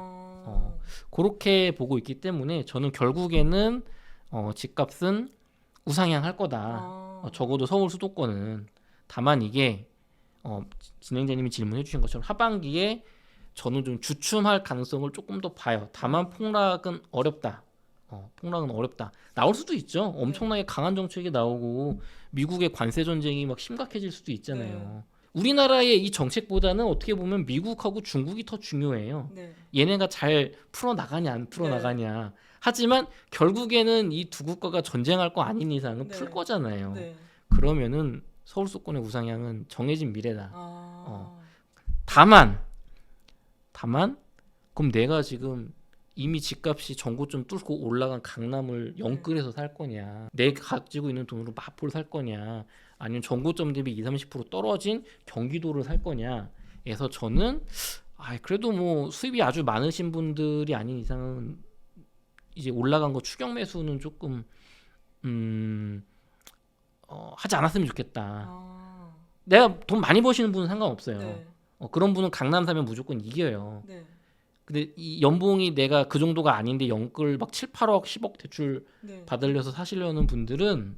그렇게 보고 있기 때문에 저는 결국에는 집값은 우상향할 거다. 적어도 서울 수도권은. 다만 이게 진행자님이 질문해 주신 것처럼 하반기에 저는 좀 주춤할 가능성을 조금 더 봐요. 다만 폭락은 어렵다. 폭락은 어렵다. 나올 수도 있죠. 엄청나게 강한 정책이 나오고 미국의 관세 전쟁이 막 심각해질 수도 있잖아요. 우리나라의 이 정책보다는 어떻게 보면 미국하고 중국이 더 중요해요. 얘네가 잘 풀어나가냐 안 풀어나가냐. 하지만 결국에는 이 두 국가가 전쟁할 거 아닌 이상은 풀 거잖아요. 그러면은 서울 수도권의 우상향은 정해진 미래다. 다만 그럼 내가 지금 이미 집값이 전고점 뚫고 올라간 강남을 영끌해서 살 거냐, 내가 가지고 있는 돈으로 마포를 살 거냐, 아니면 전고점 대비 20-30% 떨어진 경기도를 살 거냐에서 저는 그래도 뭐 수입이 아주 많으신 분들이 아닌 이상은 이제 올라간 거 추격 매수는 조금 하지 않았으면 좋겠다. 내가 돈 많이 버시는 분은 상관없어요. 네. 그런 분은 강남 사면 무조건 이겨요. 네. 근데 이 연봉이 내가 그 정도가 아닌데 영끌 막 7, 8억, 10억 대출 네. 받으려서 사시려는 분들은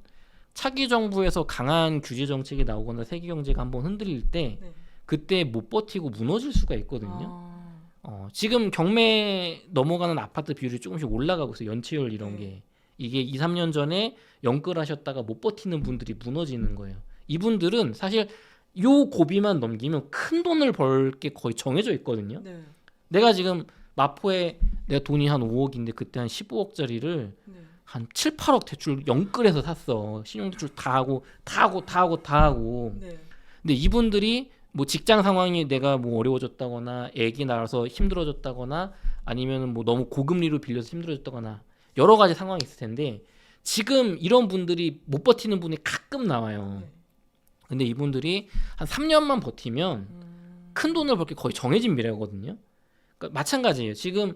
차기 정부에서 강한 규제 정책이 나오거나 세계 경제가 한번 흔들릴 때 네. 그때 못 버티고 무너질 수가 있거든요. 지금 경매 넘어가는 아파트 비율이 조금씩 올라가고 있어요. 연체율 이런 게. 이게 2, 3년 전에 영끌하셨다가 못 버티는 분들이 무너지는 거예요. 이분들은 사실 요 고비만 넘기면 큰 돈을 벌 게 거의 정해져 있거든요. 네. 내가 지금 마포에 내가 돈이 한 5억인데 그때 한 15억짜리를 네. 한 7, 8억 대출 영끌해서 샀어. 신용대출 다 하고. 네. 근데 이분들이 뭐 직장 상황이 내가 뭐 어려워졌다거나 애기 낳아서 힘들어졌다거나 아니면 뭐 너무 고금리로 빌려서 힘들어졌다거나 여러 가지 상황이 있을 텐데 지금 이런 분들이 못 버티는 분이 가끔 나와요. 네. 근데 이분들이 한 3년만 버티면 큰 돈을 벌게 거의 정해진 미래거든요. 그러니까 마찬가지예요. 지금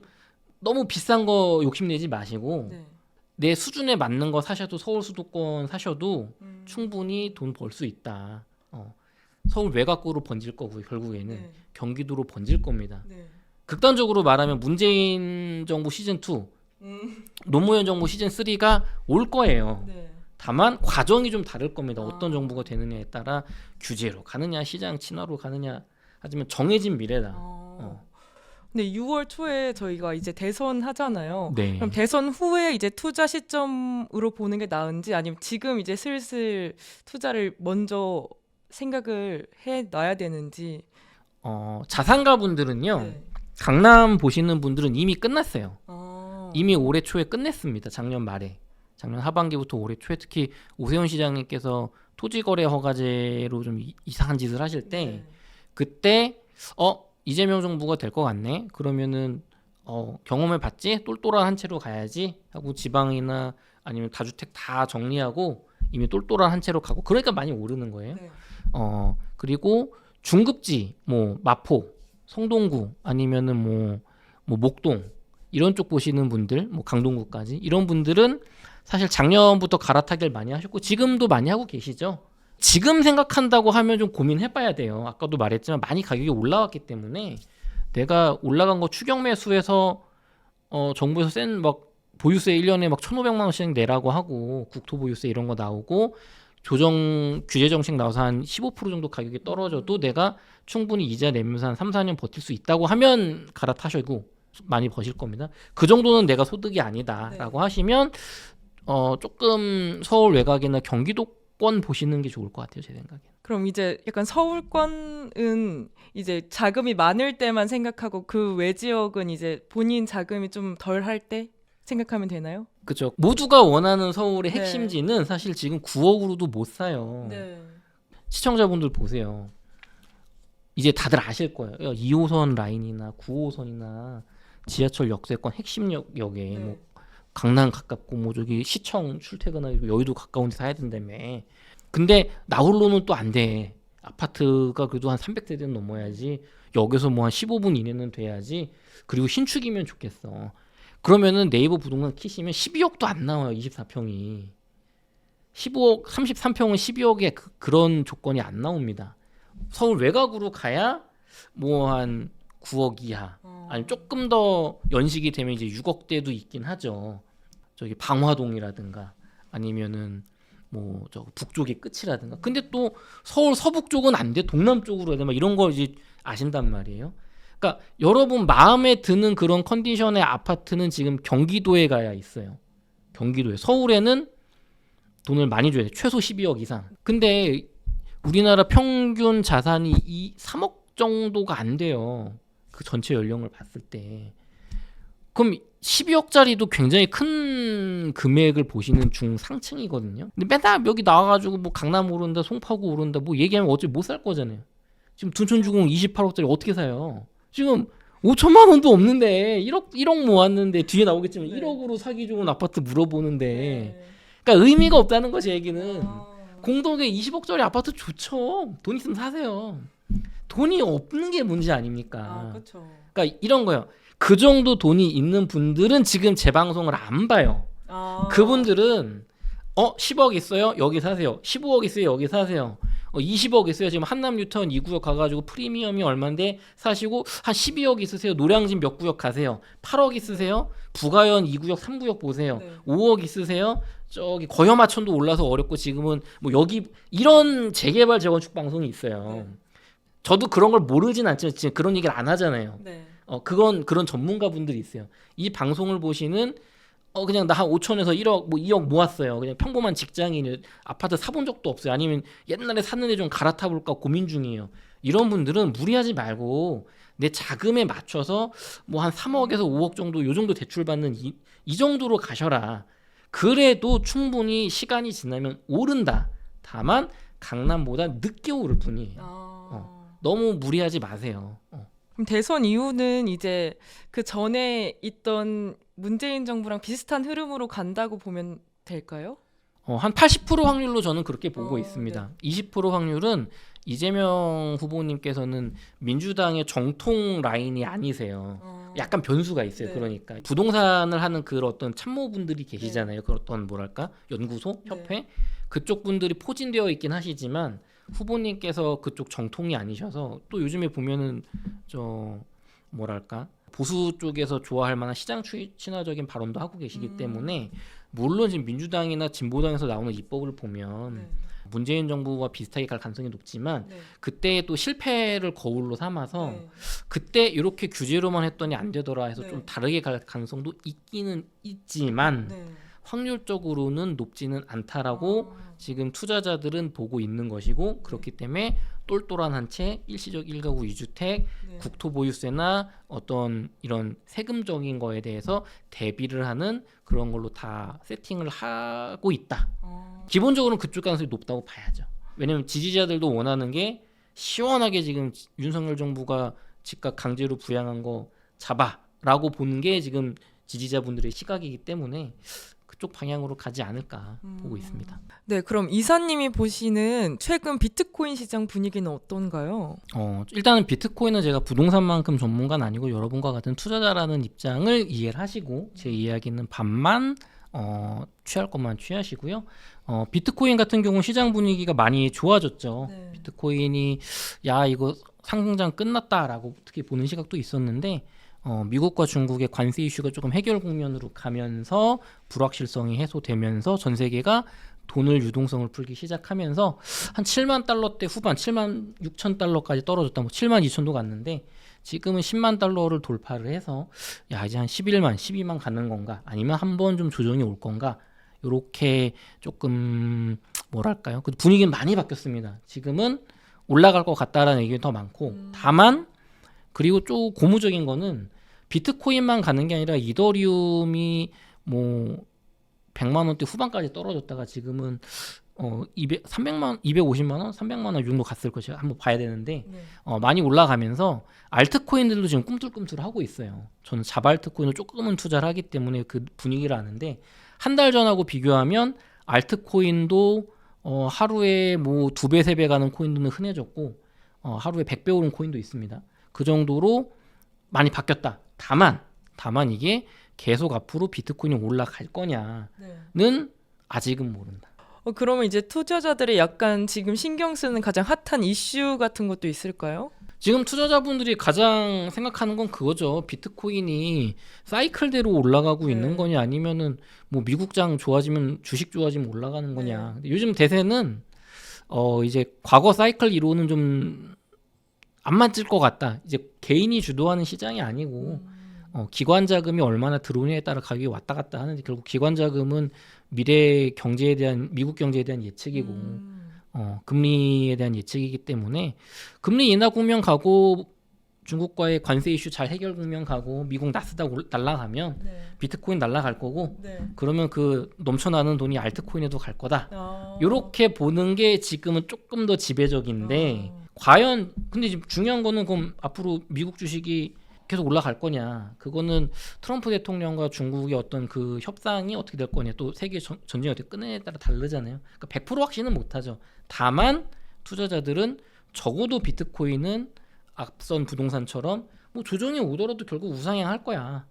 너무 비싼 거 욕심내지 마시고 네. 내 수준에 맞는 거 사셔도 서울 수도권 사셔도 충분히 돈 벌 수 있다. 서울 외곽구로 번질 거고 결국에는 네. 경기도로 번질 겁니다. 네. 극단적으로 말하면 문재인 정부 시즌 2, 노무현 정부 시즌 3가 올 거예요. 네. 다만 과정이 좀 다를 겁니다. 어떤 정부가 되느냐에 따라 규제로 가느냐 시장 친화로 가느냐 하지만 정해진 미래다. 근데 6월 초에 저희가 이제 대선 하잖아요. 네. 그럼 대선 후에 이제 투자 시점으로 보는 게 나은지 아니면 지금 이제 슬슬 투자를 먼저 생각을 해 놔야 되는지. 자산가 분들은요. 네. 강남 보시는 분들은 이미 끝났어요. 아. 이미 올해 초에 끝냈습니다. 작년 말에. 작년 하반기부터 올해 초에 특히 오세훈 시장님께서 토지거래 허가제로 좀 이상한 짓을 하실 때 네. 그때 이재명 정부가 될 것 같네. 그러면은 경험해 봤지? 똘똘한 한 채로 가야지 하고 지방이나 아니면 다주택 다 정리하고 이미 똘똘한 한 채로 가고 그러니까 많이 오르는 거예요. 네. 그리고 중급지 뭐 마포, 성동구 아니면은 뭐 목동 이런 쪽 보시는 분들, 뭐 강동구까지 이런 분들은 사실 작년부터 갈아타기를 많이 하셨고 지금도 많이 하고 계시죠. 지금 생각한다고 하면 좀 고민해봐야 돼요. 아까도 말했지만 많이 가격이 올라왔기 때문에 내가 올라간 거 추격 매수해서 정부에서 센 막 보유세 1년에 막 1,500만 원씩 내라고 하고 국토보유세 이런 거 나오고 규제 정책 나와서 한 15% 정도 가격이 떨어져도 내가 충분히 이자 내면서 한 3, 4년 버틸 수 있다고 하면 갈아타시고 많이 버실 겁니다. 그 정도는 내가 소득이 아니다라고 하시면 조금 서울 외곽이나 경기도권 보시는 게 좋을 것 같아요, 제 생각에. 그럼 이제 약간 서울권은 이제 자금이 많을 때만 생각하고 그 외 지역은 이제 본인 자금이 좀 덜 할 때 생각하면 되나요? 그렇죠. 모두가 원하는 서울의 네. 핵심지는 사실 지금 9억으로도 못 사요. 네. 시청자분들 보세요. 이제 다들 아실 거예요. 2호선 라인이나 9호선이나 지하철 역세권 핵심역에 네. 뭐 강남 가깝고 뭐 저기 시청 출퇴근하고 여의도 가까운 데 사야 된다며. 근데 나 홀로는 또 안 돼. 아파트가 그래도 한 300세대는 넘어야지. 역에서 뭐 한 15분 이내는 돼야지. 그리고 신축이면 좋겠어. 그러면은 네이버 부동산 키시면 12억도 안 나와요. 24평이. 15억, 33평은 12억에 그런 조건이 안 나옵니다. 서울 외곽으로 가야 뭐 한 9억 이하. 아니 조금 더 연식이 되면 이제 6억대도 있긴 하죠. 저기 방화동이라든가 아니면은 뭐 저 북쪽이 끝이라든가. 근데 또 서울 서북 쪽은 안 돼. 동남 쪽으로 해야 돼. 막 이런 거 이제 아신단 말이에요. 그러니까 여러분 마음에 드는 그런 컨디션의 아파트는 지금 경기도에 가야 있어요. 경기도에. 서울에는 돈을 많이 줘야 돼. 최소 12억 이상. 근데 우리나라 평균 자산이 3억 정도가 안 돼요. 그 전체 연령을 봤을 때. 그럼 12억짜리도 굉장히 큰 금액을 보시는 중상층이거든요. 근데 맨날 여기 나와가지고 뭐 강남 오른다, 송파구 오른다 뭐 얘기하면 어차피 못 살 거잖아요. 지금 둔촌주공 28억짜리 어떻게 사요? 지금 5천만 원도 없는데 1억 모았는데 뒤에 나오겠지만 네. 1억으로 사기 좋은 아파트 물어보는데 네. 그러니까 의미가 없다는 거지 얘기는. 아. 공동에 20억짜리 아파트 좋죠. 돈 있으면 사세요. 돈이 없는 게 문제 아닙니까? 아, 그렇죠. 그러니까 이런 거요. 그 정도 돈이 있는 분들은 지금 제 방송을 안 봐요. 아. 그분들은 10억 있어요? 여기 사세요. 15억 있어요? 여기 사세요. 20억 있어요? 지금 한남 뉴타운 2구역 가가지고 프리미엄이 얼마인데 사시고 한 12억 있으세요? 노량진 몇 구역 가세요. 8억 있으세요? 부가현 2구역 3구역 보세요. 네. 5억 있으세요? 저기 거여마천도 올라서 어렵고 지금은 뭐 여기 이런 재개발 재건축 방송이 있어요. 네. 저도 그런 걸 모르진 않지만 지금 그런 얘기를 안 하잖아요. 네. 그런 전문가 분들이 있어요. 이 방송을 보시는 그냥 나 한 5천에서 1억 뭐 2억 모았어요. 그냥 평범한 직장인이 아파트 사본 적도 없어요. 아니면 옛날에 샀는데 좀 갈아타 볼까 고민 중이에요. 이런 분들은 무리하지 말고 내 자금에 맞춰서 뭐 한 3억에서 5억 정도 요 정도 대출 받는 이 정도로 가셔라. 그래도 충분히 시간이 지나면 오른다. 다만 강남보다 늦게 오를 뿐이에요. 아. 너무 무리하지 마세요. 그럼 대선 이후는 이제 그 전에 있던 문재인 정부랑 비슷한 흐름으로 간다고 보면 될까요? 한 80% 확률로 저는 그렇게 보고 어, 있습니다. 20% 확률은 이재명 후보님께서는 민주당의 정통 라인이 아니세요. 약간 변수가 있어요. 네. 그러니까 부동산을 하는 그 어떤 참모분들이 계시잖아요. 그 어떤 뭐랄까 연구소, 네. 협회 그쪽 분들이 포진되어 있긴 하시지만 후보님께서 그쪽 정통이 아니셔서 또 요즘에 보면은 저 뭐랄까 보수 쪽에서 좋아할 만한 시장 친화적인 발언도 하고 계시기 때문에 물론 지금 민주당이나 진보당에서 나오는 입법을 보면 네. 문재인 정부와 비슷하게 갈 가능성이 높지만 네. 그때 또 실패를 거울로 삼아서 네. 그때 이렇게 규제로만 했더니 안 되더라 해서 네. 좀 다르게 갈 가능성도 있기는 있지만 네. 확률적으로는 높지는 않다라고 아. 지금 투자자들은 보고 있는 것이고 그렇기 때문에 똘똘한 한 채 일시적 1가구 2주택 네. 국토보유세나 어떤 이런 세금적인 거에 대해서 대비를 하는 그런 걸로 다 세팅을 하고 있다. 아. 기본적으로는 그쪽 가능성이 높다고 봐야죠. 왜냐면 지지자들도 원하는 게 시원하게 지금 윤석열 정부가 집값 강제로 부양한 거 잡아라고 보는 게 지금 지지자분들의 시각이기 때문에 그쪽 방향으로 가지 않을까 보고 있습니다. 네, 그럼 이사님이 보시는 최근 비트코인 시장 분위기는 어떤가요? 일단은 비트코인은 제가 부동산만큼 전문가는 아니고 여러분과 같은 투자자라는 입장을 이해를 하시고 제 이야기는 반만 취할 것만 취하시고요. 비트코인 같은 경우 시장 분위기가 많이 좋아졌죠. 네. 비트코인이 야 이거 상승장 끝났다라고 어떻게 보는 시각도 있었는데 미국과 중국의 관세 이슈가 조금 해결 국면으로 가면서 불확실성이 해소되면서 전 세계가 돈을 유동성을 풀기 시작하면서 한 7만 달러대 후반 7만 6천 달러까지 떨어졌다. 뭐 7만 2천도 갔는데 지금은 10만 달러를 돌파를 해서 야 이제 한 11만 12만 가는 건가 아니면 한 번 좀 조정이 올 건가 이렇게 조금 뭐랄까요 그 분위기는 많이 바뀌었습니다. 지금은 올라갈 것 같다라는 얘기가 더 많고 다만 그리고 좀 고무적인 거는 비트코인만 가는 게 아니라 이더리움이 뭐 100만 원대 후반까지 떨어졌다가 지금은 300만 250만 원, 300만 원 정도 갔을 것이 한번 봐야 되는데 네. 많이 올라가면서 알트코인들도 지금 꿈틀꿈틀 하고 있어요. 저는 자발트코인을 조금은 투자를 하기 때문에 그 분위기를 아는데 한 달 전하고 비교하면 알트코인도 하루에 뭐 2배, 3배 가는 코인들은 흔해졌고 하루에 100배 오른 코인도 있습니다. 그 정도로 많이 바뀌었다. 다만 이게 계속 앞으로 비트코인이 올라갈 거냐는 네. 아직은 모른다. 그러면 이제 투자자들이 약간 지금 신경 쓰는 가장 핫한 이슈 같은 것도 있을까요? 지금 투자자분들이 가장 생각하는 건 그거죠. 비트코인이 사이클대로 올라가고 네. 있는 거냐 아니면은 뭐 미국장 좋아지면 주식 좋아지면 올라가는 거냐. 근데 요즘 대세는 이제 과거 사이클 이론은 좀 안 맞을 것 같다. 이제 개인이 주도하는 시장이 아니고 기관 자금이 얼마나 들어오느냐에 따라 가격이 왔다 갔다 하는데 결국 기관 자금은 미래 경제에 대한 미국 경제에 대한 예측이고 금리에 대한 예측이기 때문에 금리 인하 국면 가고 중국과의 관세 이슈 잘 해결 국면 가고 미국 나스닥 날라가면 네. 비트코인 날라갈 거고 네. 그러면 그 넘쳐나는 돈이 알트코인에도 갈 거다. 아. 이렇게 보는 게 지금은 조금 더 지배적인데 과연 근데 지금 중요한 거는 그럼 앞으로 미국 주식이 계속 올라갈 거냐. 그거는 트럼프 대통령과 중국의 어떤 그 협상이 어떻게 될 거냐. 또 세계 전쟁이 어떻게 끝내냐에 따라 다르잖아요. 그러니까 100% 확신은 못하죠. 다만 투자자들은 적어도 비트코인은 앞선 부동산처럼 뭐 조정이 오더라도 결국 우상향할 거야.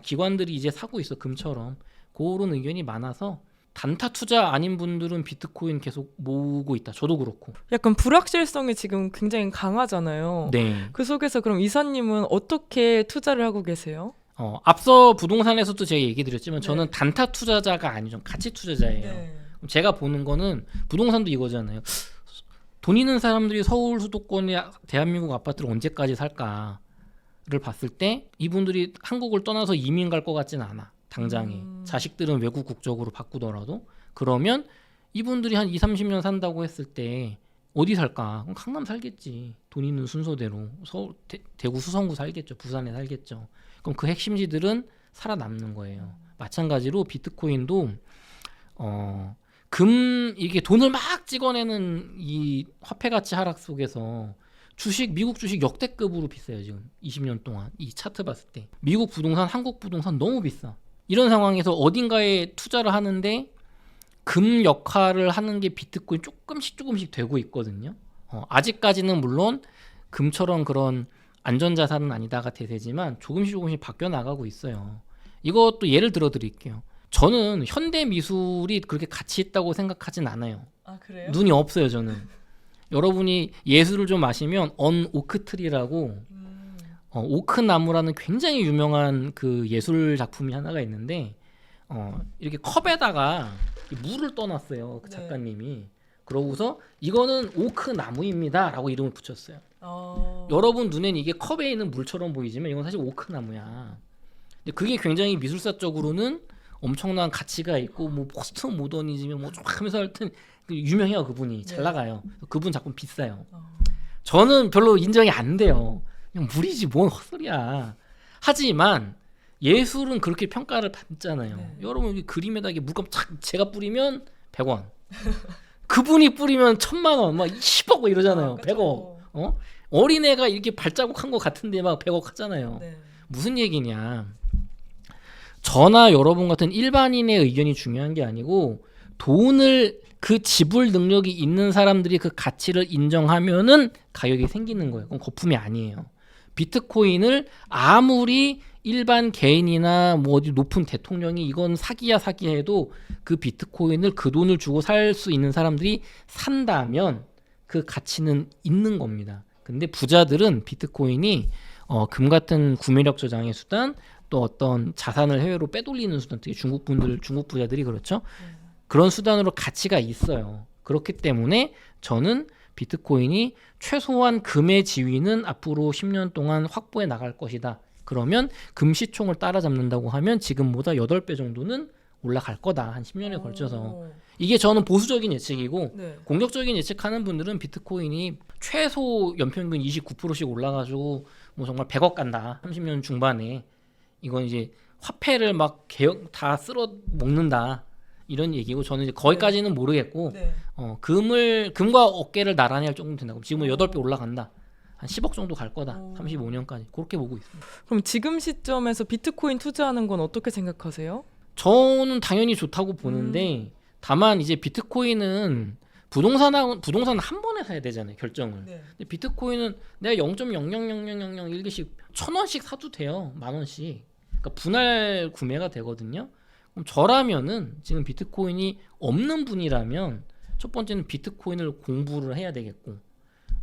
기관들이 이제 사고 있어, 금처럼. 그런 의견이 많아서 단타 투자 아닌 분들은 비트코인 계속 모으고 있다. 저도 그렇고. 약간 불확실성이 지금 굉장히 강하잖아요. 네. 그 속에서 그럼 이사님은 어떻게 투자를 하고 계세요? 앞서 부동산에서도 제가 얘기 드렸지만 네. 저는 단타 투자자가 아니죠. 가치 투자자예요. 그럼 제가 보는 거는 부동산도 이거잖아요. 돈 있는 사람들이 서울 수도권의 대한민국 아파트를 언제까지 살까를 봤을 때 이분들이 한국을 떠나서 이민 갈 것 같지는 않아. 당장에. 자식들은 외국 국적으로 바꾸더라도. 그러면 이분들이 한 20-30년 산다고 했을 때 어디 살까? 그럼 강남 살겠지. 돈 있는 순서대로. 서울, 대구 수성구 살겠죠. 부산에 살겠죠. 그럼 그 핵심지들은 살아남는 거예요. 마찬가지로 비트코인도 이게 돈을 막 찍어내는 이 화폐 가치 하락 속에서 미국 주식 역대급으로 비싸요. 지금 20년 동안 이 차트 봤을 때 미국 부동산, 한국 부동산 너무 비싸. 이런 상황에서 어딘가에 투자를 하는데 금 역할을 하는 게 비트코인 조금씩 되고 있거든요. 아직까지는 물론 금처럼 그런 안전자산은 아니다가 대세지만 조금씩 바뀌어 나가고 있어요. 이것도 예를 들어 드릴게요. 저는 현대 미술이 그렇게 가치 있다고 생각하진 않아요. 아, 그래요? 눈이 없어요, 저는. 여러분이 예술을 좀 아시면 오크트리라고 오크 나무라는 굉장히 유명한 그 예술 작품이 하나가 있는데 이렇게 컵에다가 물을 떠놨어요. 그 작가님이. 그러고서 이거는 오크 나무입니다 라고 이름을 붙였어요. 여러분 눈엔 이게 컵에 있는 물처럼 보이지만 이건 사실 오크 나무야. 근데 그게 굉장히 미술사적으로는 엄청난 가치가 있고 뭐 포스트 모더니즘이 뭐 쫙 하면서 하여튼 유명해요. 그분이 잘 나가요. 그분 작품 비싸요. 저는 별로 인정이 안 돼요. 그냥 물이지 뭔 헛소리야. 하지만 예술은 그렇게 평가를 받잖아요. 네. 여러분 여기 그림에다 이게 물감 착 제가 뿌리면 100원. 그분이 뿌리면 1000만 원, 막 10억 이러잖아요. 100억. 어린애가 이렇게 발자국 한 거 같은데 막 100억 하잖아요. 네. 무슨 얘기냐? 저나 여러분 같은 일반인의 의견이 중요한 게 아니고 돈을 그 지불 능력이 있는 사람들이 그 가치를 인정하면은 가격이 생기는 거예요. 그건 거품이 아니에요. 비트코인을 아무리 일반 개인이나 뭐 어디 높은 대통령이 이건 사기야 해도 그 비트코인을 그 돈을 주고 살 수 있는 사람들이 산다면 그 가치는 있는 겁니다. 근데 부자들은 비트코인이 금 같은 구매력 저장의 수단, 또 어떤 자산을 해외로 빼돌리는 수단, 특히 중국 부자들이 그렇죠. 그런 수단으로 가치가 있어요. 그렇기 때문에 저는 비트코인이 최소한 금의 지위는 앞으로 10년 동안 확보해 나갈 것이다. 그러면 금 시총을 따라잡는다고 하면 지금보다 8배 정도는 올라갈 거다. 한 10년에 걸쳐서. 이게 저는 보수적인 예측이고 네. 공격적인 예측하는 분들은 비트코인이 최소 연평균 29%씩 올라가지고 뭐 정말 100억 간다. 30년 중반에. 이건 이제 화폐를 막 다 쓸어 먹는다. 이런 얘기고 저는 이제 거기까지는 모르겠고 네. 금과 어깨를 나란히 할 정도 된다고. 지금은 8배 올라간다. 한 10억 정도 갈 거다. 35년까지. 그렇게 보고 있습니다. 그럼 지금 시점에서 비트코인 투자하는 건 어떻게 생각하세요? 저는 당연히 좋다고 보는데 다만 이제 비트코인은 부동산은 한 번에 사야 되잖아요. 결정을. 네. 근데 비트코인은 내가 0.0000001개씩 1000원씩 사도 돼요. 10,000원씩. 그러니까 분할 구매가 되거든요. 그럼 저라면은 지금 비트코인이 없는 분이라면 첫 번째는 비트코인을 공부를 해야 되겠고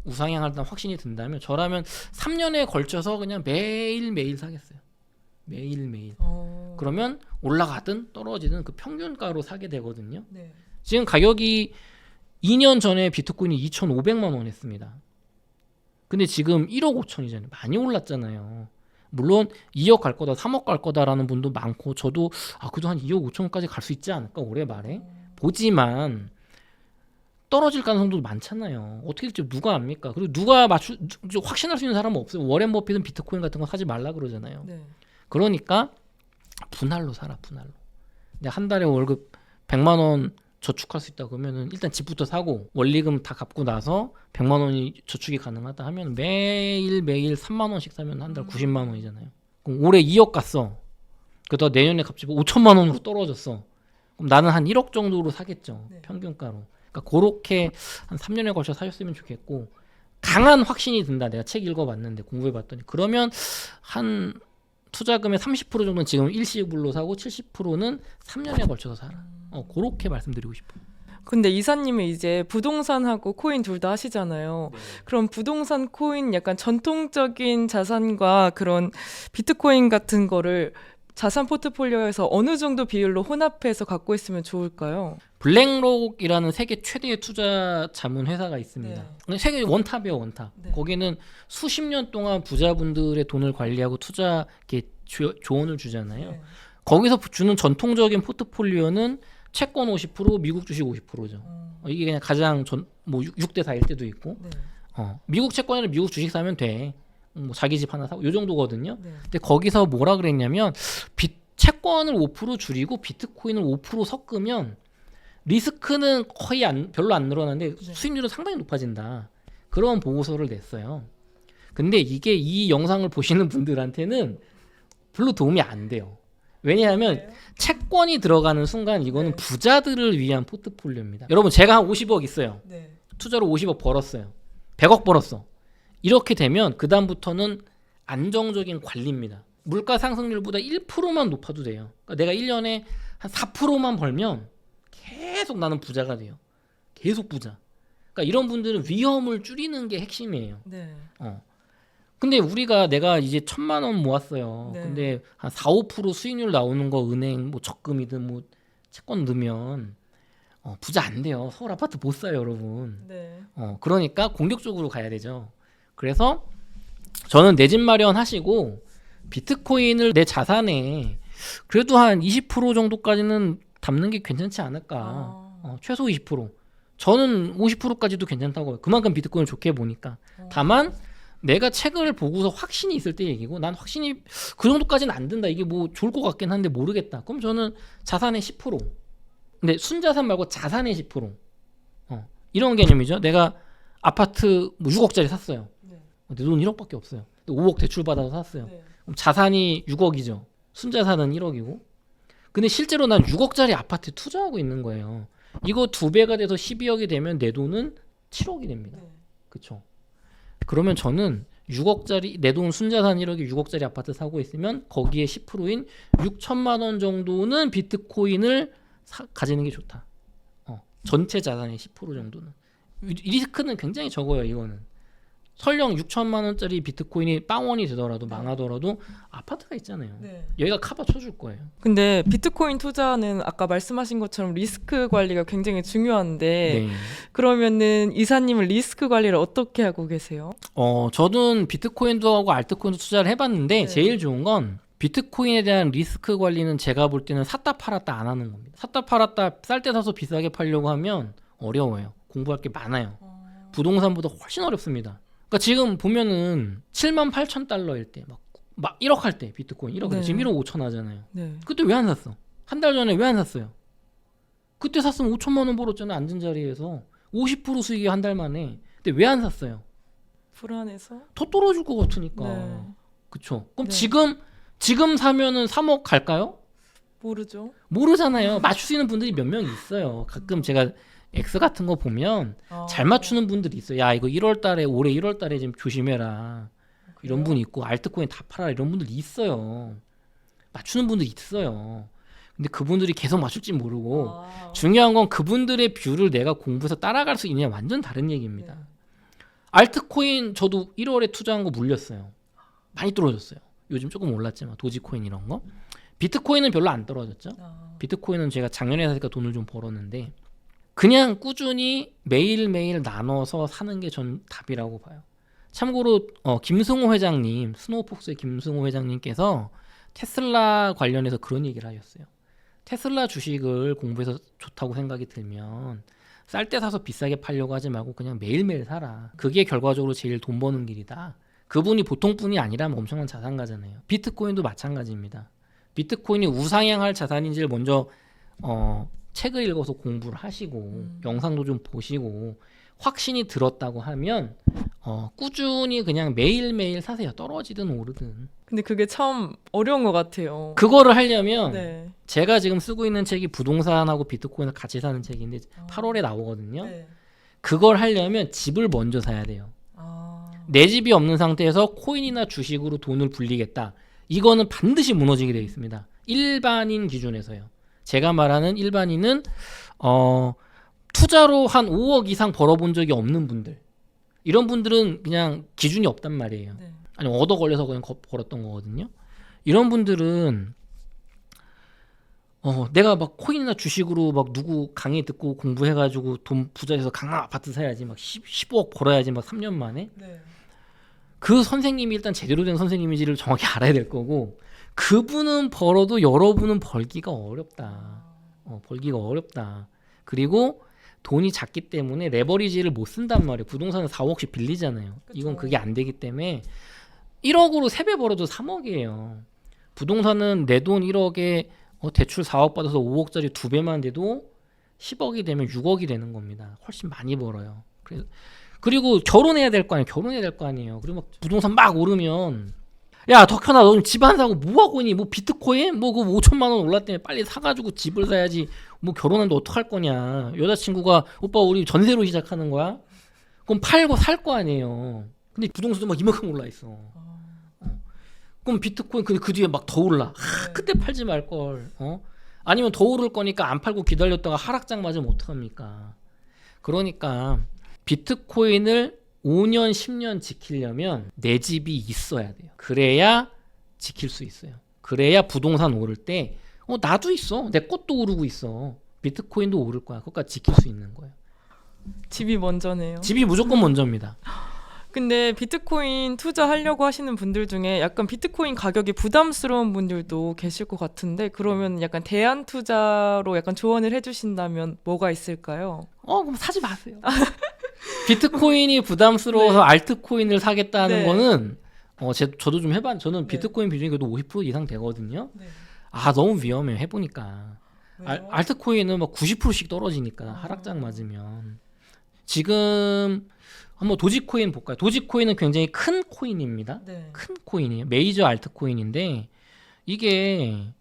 우상향하다 확신이 든다면 저라면 3년에 걸쳐서 그냥 매일매일 사겠어요. 매일매일. 그러면 올라가든 떨어지든 그 평균가로 사게 되거든요. 네. 지금 가격이 2년 전에 비트코인이 2,500만 원 했습니다. 근데 지금 1억 5천이잖아요. 많이 올랐잖아요. 물론 2억 갈 거다, 3억 갈 거다라는 분도 많고 저도 그래도 한 2억 5천까지 갈 수 있지 않을까 올해 말에 보지만 떨어질 가능성도 많잖아요. 어떻게 될지 누가 압니까? 그리고 누가 확신할 수 있는 사람은 없어요. 워렌 버핏은 비트코인 같은 거 사지 말라 그러잖아요. 네. 그러니까 분할로 사라, 분할로. 내가 한 달에 월급 100만 원 저축할 수 있다 그러면은 일단 집부터 사고 원리금 다 갚고 나서 100만 원이 저축이 가능하다 하면 매일 3만 원씩 사면 한 달 90만 원이잖아요. 그럼 올해 2억 갔어. 그러다 내년에 갑자기 5천만 원으로 떨어졌어. 그럼 나는 한 1억 정도로 사겠죠. 네. 평균가로. 그러니까 그렇게 한 3년에 걸쳐 사셨으면 좋겠고 강한 확신이 든다. 내가 책 읽어봤는데 공부해봤더니 그러면 한 투자금의 30% 정도는 지금 일시불로 사고 70%는 3년에 걸쳐서 사라. 그렇게 말씀드리고 싶어요. 근데 이사님은 이제 부동산하고 코인 둘 다 하시잖아요. 그럼 부동산, 코인 약간 전통적인 자산과 그런 비트코인 같은 거를 자산 포트폴리오에서 어느 정도 비율로 혼합해서 갖고 있으면 좋을까요? 블랙록이라는 세계 최대의 투자 자문 회사가 있습니다. 세계 원탑이에요, 원탑. 네. 거기는 수십 년 동안 부자분들의 돈을 관리하고 투자 이렇게 조언을 주잖아요. 네. 거기서 주는 전통적인 포트폴리오는 채권 50%, 미국 주식 50%죠. 이게 그냥 가장 뭐 6대 4일 때도 있고, 네. 미국 채권이나 미국 주식 사면 돼. 뭐 자기 집 하나 사고 요 정도거든요. 네. 근데 거기서 뭐라 그랬냐면 채권을 5% 줄이고 비트코인을 5% 섞으면 리스크는 거의 별로 안 늘어나는데 네. 수익률은 상당히 높아진다. 그런 보고서를 냈어요. 근데 이게 이 영상을 보시는 분들한테는 별로 도움이 안 돼요. 왜냐하면 채권이 들어가는 순간 이거는 네. 부자들을 위한 포트폴리오입니다. 여러분 제가 한 50억 있어요. 네. 투자로 50억 벌었어요. 100억 벌었어. 이렇게 되면 그 다음부터는 안정적인 관리입니다. 물가 상승률보다 1%만 높아도 돼요. 그러니까 내가 1년에 한 4%만 벌면 계속 나는 부자가 돼요. 계속 부자. 그러니까 이런 분들은 위험을 줄이는 게 핵심이에요. 네. 근데 내가 이제 1,000만 원 모았어요. 네. 근데 한 4, 5% 수익률 나오는 거 은행 뭐 적금이든 뭐 채권 넣으면 부자 안 돼요. 서울 아파트 못 사요, 여러분. 네. 그러니까 공격적으로 가야 되죠. 그래서 저는 내 집 마련하시고 비트코인을 내 자산에 그래도 한 20% 정도까지는 담는 게 괜찮지 않을까. 최소 20%. 저는 50%까지도 괜찮다고 해요. 그만큼 비트코인을 좋게 보니까. 다만 내가 책을 보고서 확신이 있을 때 얘기고 난 확신이 그 정도까지는 안 든다. 이게 뭐 좋을 것 같긴 한데 모르겠다. 그럼 저는 자산의 10%. 근데 순자산 말고 자산의 10%. 이런 개념이죠. 내가 아파트 뭐 6억짜리 샀어요. 내 돈 1억밖에 없어요. 5억 대출 받아서 샀어요. 네. 그럼 자산이 6억이죠. 순자산은 1억이고. 근데 실제로 난 6억짜리 아파트에 투자하고 있는 거예요. 이거 2배가 돼서 12억이 되면 내 돈은 7억이 됩니다. 그렇죠? 그러면 저는 6억짜리 내 돈 순자산 1억에 6억짜리 아파트 사고 있으면 거기에 10%인 6천만 원 정도는 비트코인을 가지는 게 좋다. 전체 자산의 10% 정도는. 리스크는 굉장히 적어요. 이거는. 설령 6천만 원짜리 비트코인이 빵원이 되더라도 망하더라도 아파트가 있잖아요. 네. 여기가 커버 쳐줄 거예요. 근데 비트코인 투자는 아까 말씀하신 것처럼 리스크 관리가 굉장히 중요한데 네. 그러면은 이사님은 리스크 관리를 어떻게 하고 계세요? 저는 비트코인도 하고 알트코인도 투자를 해봤는데 네. 제일 좋은 건 비트코인에 대한 리스크 관리는 제가 볼 때는 샀다 팔았다 안 하는 겁니다. 샀다 팔았다 쌀 때 사서 비싸게 팔려고 하면 어려워요. 공부할 게 많아요. 부동산보다 훨씬 어렵습니다. 그러니까 지금 보면은 78,000달러일 때 막 1억 할 때 비트코인 1억 네. 지금 1억 5천 하잖아요. 네. 그때 왜 안 샀어? 한 달 전에 왜 안 샀어요? 그때 샀으면 5천만 원 벌었잖아요. 앉은 자리에서 50% 수익이 한 달 만에. 근데 왜 안 샀어요? 불안해서? 더 떨어질 것 같으니까. 네. 그쵸? 그럼 네. 지금 사면은 3억 갈까요? 모르죠. 모르잖아요. 맞출 수 있는 분들이 몇 명 있어요. 가끔 제가 X 같은 거 보면 잘 맞추는 분들이 있어요. 야, 이거 1월 달에 올해 1월 달에 좀 조심해라. 이런 분이 있고 알트코인 다 팔아라 이런 분들이 있어요. 맞추는 분들이 있어요. 근데 그분들이 계속 맞출지 모르고 중요한 건 그분들의 뷰를 내가 공부해서 따라갈 수 있느냐 완전 다른 얘기입니다. 네. 알트코인 저도 1월에 투자한 거 물렸어요. 많이 떨어졌어요. 요즘 조금 올랐지만 도지코인 이런 거. 비트코인은 별로 안 떨어졌죠. 비트코인은 제가 작년에 사니까 돈을 좀 벌었는데 그냥 꾸준히 매일매일 나눠서 사는 게 전 답이라고 봐요. 참고로 김승호 회장님, 스노우폭스의 김승호 회장님께서 테슬라 관련해서 그런 얘기를 하셨어요. 테슬라 주식을 공부해서 좋다고 생각이 들면 쌀 때 사서 비싸게 팔려고 하지 말고 그냥 매일매일 사라. 그게 결과적으로 제일 돈 버는 길이다. 그분이 보통 분이 아니라면 엄청난 자산가잖아요. 비트코인도 마찬가지입니다. 비트코인이 우상향할 자산인지를 먼저 책을 읽어서 공부를 하시고 영상도 좀 보시고 확신이 들었다고 하면 꾸준히 그냥 매일매일 사세요. 떨어지든 오르든. 근데 그게 참 어려운 것 같아요. 그거를 하려면 네. 제가 지금 쓰고 있는 책이 부동산하고 비트코인을 같이 사는 책인데 8월에 나오거든요. 네. 그걸 하려면 집을 먼저 사야 돼요. 내 집이 없는 상태에서 코인이나 주식으로 돈을 불리겠다. 이거는 반드시 무너지게 되어 있습니다. 일반인 기준에서요. 제가 말하는 일반인은 투자로 한 5억 이상 벌어본 적이 없는 분들, 이런 분들은 그냥 기준이 없단 말이에요. 네. 아니 얻어 걸려서 그냥 벌었던 거거든요. 이런 분들은 내가 막 코인이나 주식으로 막 누구 강의 듣고 공부해가지고 돈 부자해서 강남 아파트 사야지, 막 15억 벌어야지 막 3년 만에. 네. 그 선생님이 일단 제대로 된 선생님인지를 정확히 알아야 될 거고, 그분은 벌어도 여러분은 벌기가 어렵다. 벌기가 어렵다. 그리고 돈이 작기 때문에 레버리지를 못 쓴단 말이에요. 부동산은 4억씩 빌리잖아요. 그쵸. 이건 그게 안 되기 때문에 1억으로 3배 벌어도 3억이에요. 부동산은 내 돈 1억에 대출 4억 받아서 5억짜리 2배만 돼도 10억이 되면 6억이 되는 겁니다. 훨씬 많이 벌어요. 그리고 결혼해야 될 거 아니에요. 결혼해야 될 거 아니에요. 그리고 막 부동산 막 오르면, 야 덕현아 너 집 안 사고 뭐 하고 있니? 뭐 비트코인? 뭐 그 5천만 원 올랐다며 빨리 사가지고 집을 사야지. 뭐 결혼하는데 어떡할 거냐. 여자친구가 오빠 우리 전세로 시작하는 거야? 그럼 팔고 살 거 아니에요. 근데 부동산도 막 이만큼 올라 있어. 그럼 비트코인 그 뒤에 막 더 올라. 그때 팔지 말걸. 아니면 더 오를 거니까 안 팔고 기다렸다가 하락장 맞으면 어떡합니까? 그러니까 비트코인을 5년 10년 지키려면 내 집이 있어야 돼요. 그래야 지킬 수 있어요. 그래야 부동산 오를 때 나도 있어. 내 것도 오르고 있어. 비트코인도 오를 거야. 그것까지 지킬 수 있는 거예요. 집이 먼저네요. 집이 무조건 먼저입니다. 근데 비트코인 투자하려고 하시는 분들 중에 약간 비트코인 가격이 부담스러운 분들도 계실 것 같은데, 그러면 약간 대안 투자로 약간 조언을 해주신다면 뭐가 있을까요? 그럼 사지 마세요. 비트코인이 부담스러워서 알트코인을 사겠다는 네. 거는 저도 좀 해봤. 저는 비트코인 비중이 그래도 50% 이상 되거든요. 네. 너무 위험해요. 해보니까. 왜요? 알트코인은 막 90%씩 떨어지니까 하락장 맞으면. 지금 한번 도지코인 볼까요? 도지코인은 굉장히 큰 코인입니다. 네. 큰 코인이에요. 메이저 알트코인인데 이게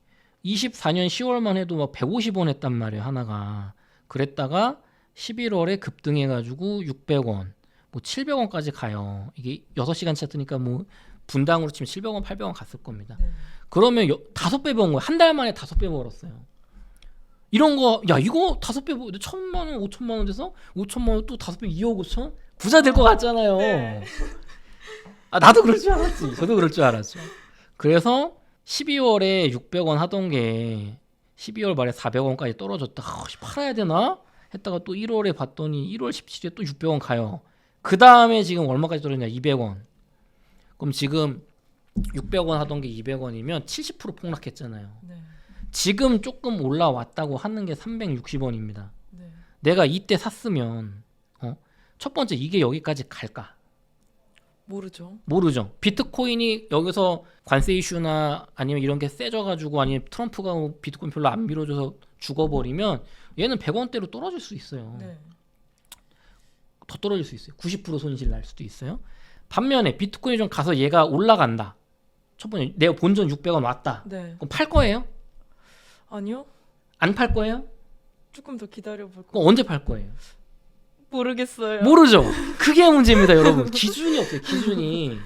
24년 10월만 해도 막 150원 했단 말이에요. 하나가. 그랬다가 11월에 급등해가지고 600원, 뭐 700원까지 가요. 이게 6시간 찼으니까 뭐 분당으로 치면 700원, 800원 갔을 겁니다. 네. 그러면 5배 번 거예요. 한 달 만에 5배 벌었어요. 이런 거, 야 이거 5배 1,000만 원, 5천만 원 돼서 5천만 원 또 5배 2억 5천? 부자 될 것 같잖아요. 네. 나도 그럴 줄 알았지. 저도 그럴 줄 알았죠. 그래서 12월에 600원 하던 게 12월 말에 400원까지 떨어졌다. 팔아야 되나? 했다가 또 1월에 봤더니 1월 17일에 또 600원 가요. 그 다음에 지금 얼마까지 떨어졌냐? 200원. 그럼 지금 600원 하던 게 200원이면 70% 폭락했잖아요. 네. 지금 조금 올라왔다고 하는 게 360원입니다. 네. 내가 이때 샀으면 첫 번째 이게 여기까지 갈까? 모르죠. 모르죠. 비트코인이 여기서 관세 이슈나 아니면 이런 게 세져가지고 아니면 트럼프가 비트코인 별로 안 밀어줘서 죽어버리면 얘는 100원대로 떨어질 수 있어요. 네. 더 떨어질 수 있어요. 90% 손실 날 수도 있어요. 반면에 비트코인이 좀 가서 얘가 올라간다. 첫 번째 내가 본전 600원 왔다. 네. 그럼 팔 거예요? 아니요. 안 팔 거예요? 조금 더 기다려볼 거. 그럼 언제 팔 거예요? 모르겠어요. 모르죠. 그게 문제입니다, 여러분. 기준이 없어요. 기준이.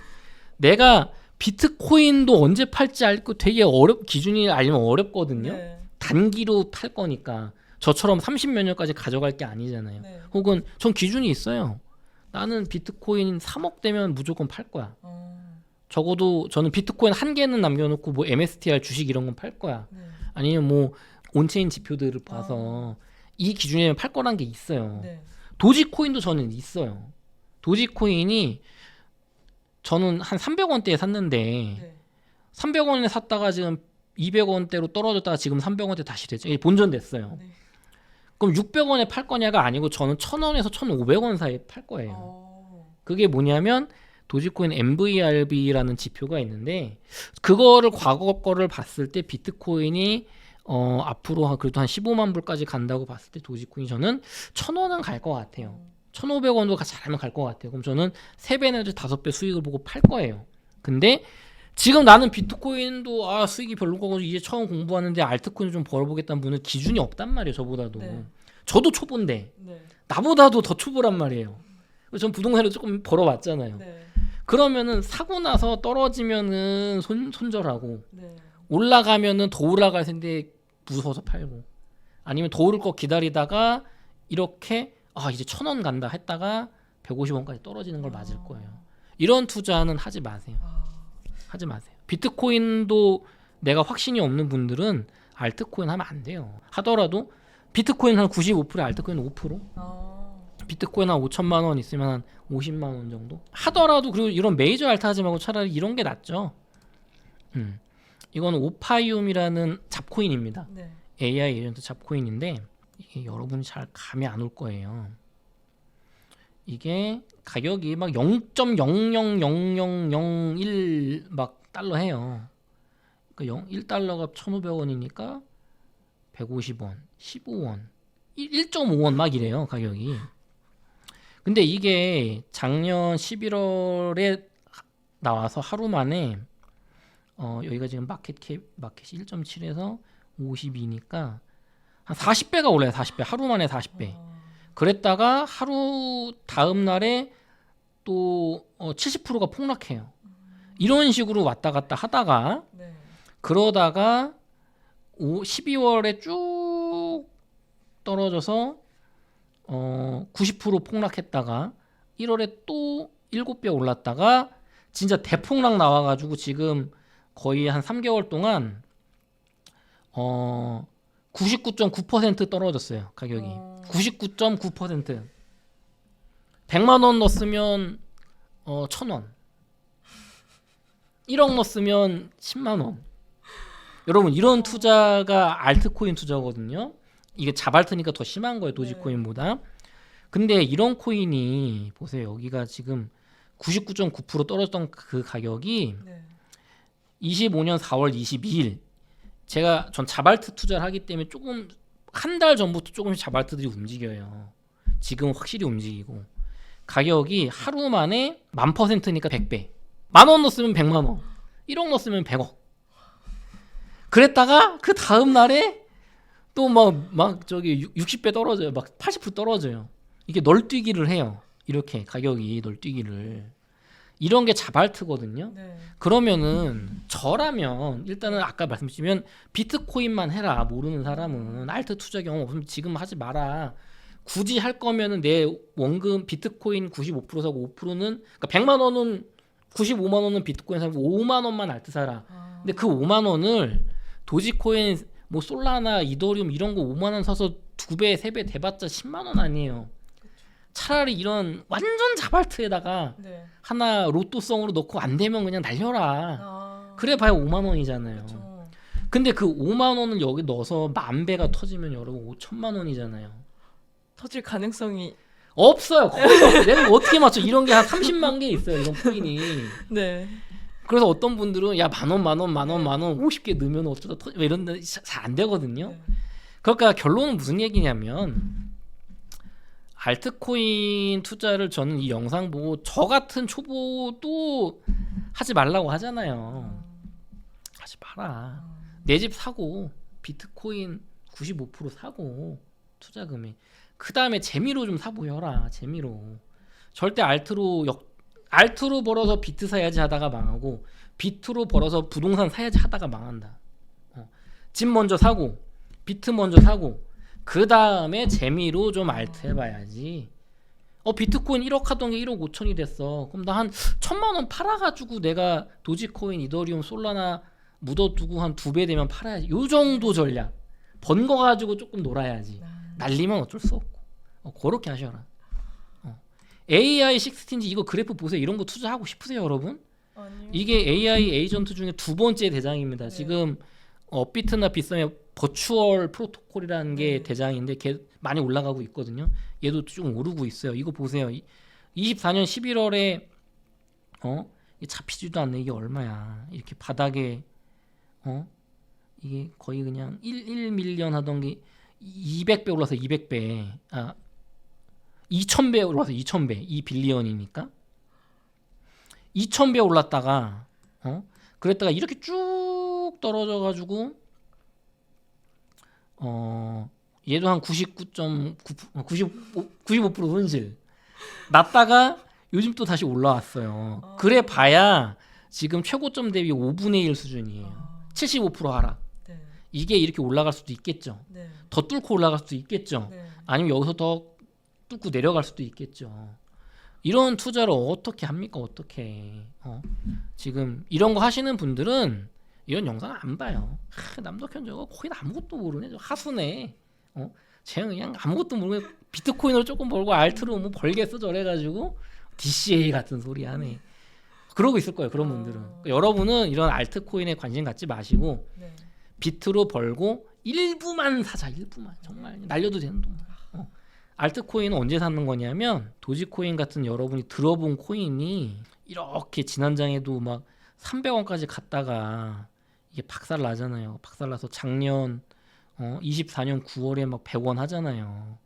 내가 비트코인도 언제 팔지 알고 되게 기준이 알면 어렵거든요. 네. 단기로 팔 거니까. 저처럼 30몇 년까지 가져갈 게 아니잖아요. 네. 혹은 전 기준이 있어요. 나는 비트코인 3억 되면 무조건 팔 거야. 적어도 저는 비트코인 한 개는 남겨놓고 뭐 MSTR 주식 이런 건 팔 거야. 네. 아니면 뭐 온체인 지표들을 봐서 이 기준이면 팔 거란 게 있어요. 네. 도지코인도 저는 있어요. 도지코인이 저는 한 300원대에 샀는데 네. 300원에 샀다가 지금 200원대로 떨어졌다가 지금 300원대 다시 됐죠. 이게 본전됐어요. 네. 그럼 600원에 팔 거냐가 아니고 저는 1,000원에서 1,500원 사이에 팔 거예요. 그게 뭐냐면 도지코인 MVRB라는 지표가 있는데 그거를 과거 거를 봤을 때 비트코인이 앞으로 그래도 한 15만 불까지 간다고 봤을 때 도지코인 저는 1,000원은 갈 것 같아요. 1,500원도 잘하면 갈 것 같아요. 그럼 저는 3배 내지 5배 수익을 보고 팔 거예요. 근데 지금 나는 비트코인도 수익이 별로고 이제 처음 공부하는데 알트코인 좀 벌어보겠다는 분은 기준이 없단 말이에요. 저보다도. 네. 저도 초보인데 네. 나보다도 더 초보란 말이에요. 그래서 전 부동산을 조금 벌어봤잖아요. 네. 그러면은 사고 나서 떨어지면은 손절하고 네. 올라가면은 더 올라갈 텐데 무서워서 팔고 아니면 더 오를 거 기다리다가 이렇게 이제 1,000원 간다 했다가 150원까지 떨어지는 걸 맞을 거예요. 이런 투자는 하지 마세요. 하지 마세요. 비트코인도 내가 확신이 없는 분들은 알트코인 하면 안 돼요. 하더라도 비트코인 한 95%, 알트코인 5%? 비트코인 한 5천만 원 있으면 한 50만 원 정도? 하더라도 그리고 이런 메이저 알트 하지 말고 차라리 이런 게 낫죠. 이거는 오파이움이라는 잡코인입니다. 네. AI 에이전트 잡코인인데 이게 여러분이 잘 감이 안 올 거예요. 이게 가격이 막 0.000001 막 달러 해요. 그러니까 1달러가 1,500원이니까 150원, 15원, 1.5원 막 이래요, 가격이. 근데 이게 작년 11월에 나와서 하루 만에 여기가 지금 마켓이 1.7에서 52니까 한 40배가 올라요. 40배. 하루 만에 40배. 그랬다가 하루 다음 날에 또 70%가 폭락해요. 이런 식으로 왔다 갔다 하다가 네. 그러다가 12월에 쭉 떨어져서 90% 폭락했다가 1월에 또 7배 올랐다가 진짜 대폭락 나와가지고 지금 거의 한 3개월 동안 99.9% 떨어졌어요. 가격이 99.9%. 100만 원 넣었으면 1,000원, 1억 넣었으면 10만 원. 여러분 이런 투자가 알트코인 투자거든요. 이게 자발트니까 더 심한 거예요. 도지코인보다. 근데 이런 코인이 보세요. 여기가 지금 99.9% 떨어졌던 그 가격이 25년 4월 22일 전 자발트 투자를 하기 때문에 조금 한 달 전부터 조금씩 자발트들이 움직여요. 지금은 확실히 움직이고 가격이 하루 만에 1000%니까 100배. 10,000원 넣었으면 100만 원. 1억 넣었으면 100억. 그랬다가 그 다음 날에 또 막 저기 60배 떨어져요. 막 80% 떨어져요. 이게 널뛰기를 해요. 이렇게 가격이 널뛰기를. 이런 게 자발트거든요. 네. 그러면은 저라면 일단은 아까 말씀드리면 비트코인만 해라. 모르는 사람은 알트 투자 경험 없으면 지금 하지 마라. 굳이 할 거면은 내 원금 비트코인 95% 사고 5%는 그러니까 100만 원은 95만 원은 비트코인 사고 5만 원만 알트 사라. 근데 그 5만 원을 도지코인 뭐 솔라나 이더리움 이런 거 5만 원 사서 2배, 3배 대봤자 10만 원 아니에요. 차라리 이런 완전 자발트에다가 네. 하나 로또성으로 넣고 안 되면 그냥 날려라. 그래 봐야 5만 원이잖아요. 그렇죠. 근데 그 5만 원을 여기 넣어서 10,000배가 터지면 여러분 5천만 원이잖아요. 터질 가능성이 없어요. 거의 없어요. 내가 어떻게 맞춰? 이런 게 한 30만 개 있어요. 이런 코인이. 네. 그래서 어떤 분들은 야 10,000원 50개 넣으면 어쩌다 터지 이런데 잘 안 되거든요. 네. 그러니까 결론은 무슨 얘기냐면 알트코인 투자를 저는 이 영상 보고 저 같은 초보도 하지 말라고 하잖아요. 하지 마라. 내 집 사고 비트코인 95% 사고 투자 금액 그 다음에 재미로 좀 사보여라. 재미로. 절대 알트로 벌어서 비트 사야지 하다가 망하고 비트로 벌어서 부동산 사야지 하다가 망한다. 집 먼저 사고 비트 먼저 사고 그 다음에 재미로 좀 알트 해봐야지. 비트코인 1억 하던 게 1억 5천이 됐어. 그럼 나 한 1,000만 원 팔아가지고 내가 도지코인, 이더리움, 솔라나 묻어두고 한 2배 되면 팔아야지. 요 정도 전략. 번 거 가지고 조금 놀아야지. 날리면 어쩔 수 없고. 그렇게 하셔라. AI 16인지 이거 그래프 보세요. 이런 거 투자하고 싶으세요, 여러분? 아니요. 이게 AI 에이전트 중에 2번째 대장입니다. 지금 업비트나 빗썸의 버추얼 프로토콜이라는 게 대장인데 걔 많이 올라가고 있거든요. 얘도 좀 오르고 있어요. 이거 보세요. 24년 11월에 잡히지도 않네. 이게 얼마야. 이렇게 바닥에 이게 거의 그냥 1밀리언 하던 게 200배 올라서 200배, 2000배 올라서 2000배, 2빌리언이니까 2000배 올랐다가 그랬다가 이렇게 쭉 떨어져가지고 얘도 한 95% 손실 났다가 요즘 또 다시 올라왔어요. 그래 봐야 지금 최고점 대비 5분의 1 수준이에요. 75% 하락. 네. 이게 이렇게 올라갈 수도 있겠죠. 네. 더 뚫고 올라갈 수도 있겠죠. 네. 아니면 여기서 더 뚫고 내려갈 수도 있겠죠. 이런 투자를 어떻게 합니까? 어떻게? 지금 이런 거 하시는 분들은 이런 영상 안 봐요. 남덕현 저거 거의 아무것도 모르네. 저 하수네. 쟤 그냥 아무것도 모르고 비트코인으로 조금 벌고 알트로 뭐 벌겠어 저래가지고 DCA 같은 소리 하네. 그러고 있을 거예요. 그런 분들은. 그러니까 여러분은 이런 알트코인에 관심 갖지 마시고 네. 비트로 벌고 일부만 사자. 일부만. 정말 날려도 되는 돈. 알트코인은 언제 사는 거냐면 도지코인 같은 여러분이 들어본 코인이 이렇게 지난장에도 막 300원까지 갔다가 이게 박살 나잖아요. 박살 나서 작년 24년 9월에 막 100원 하잖아요.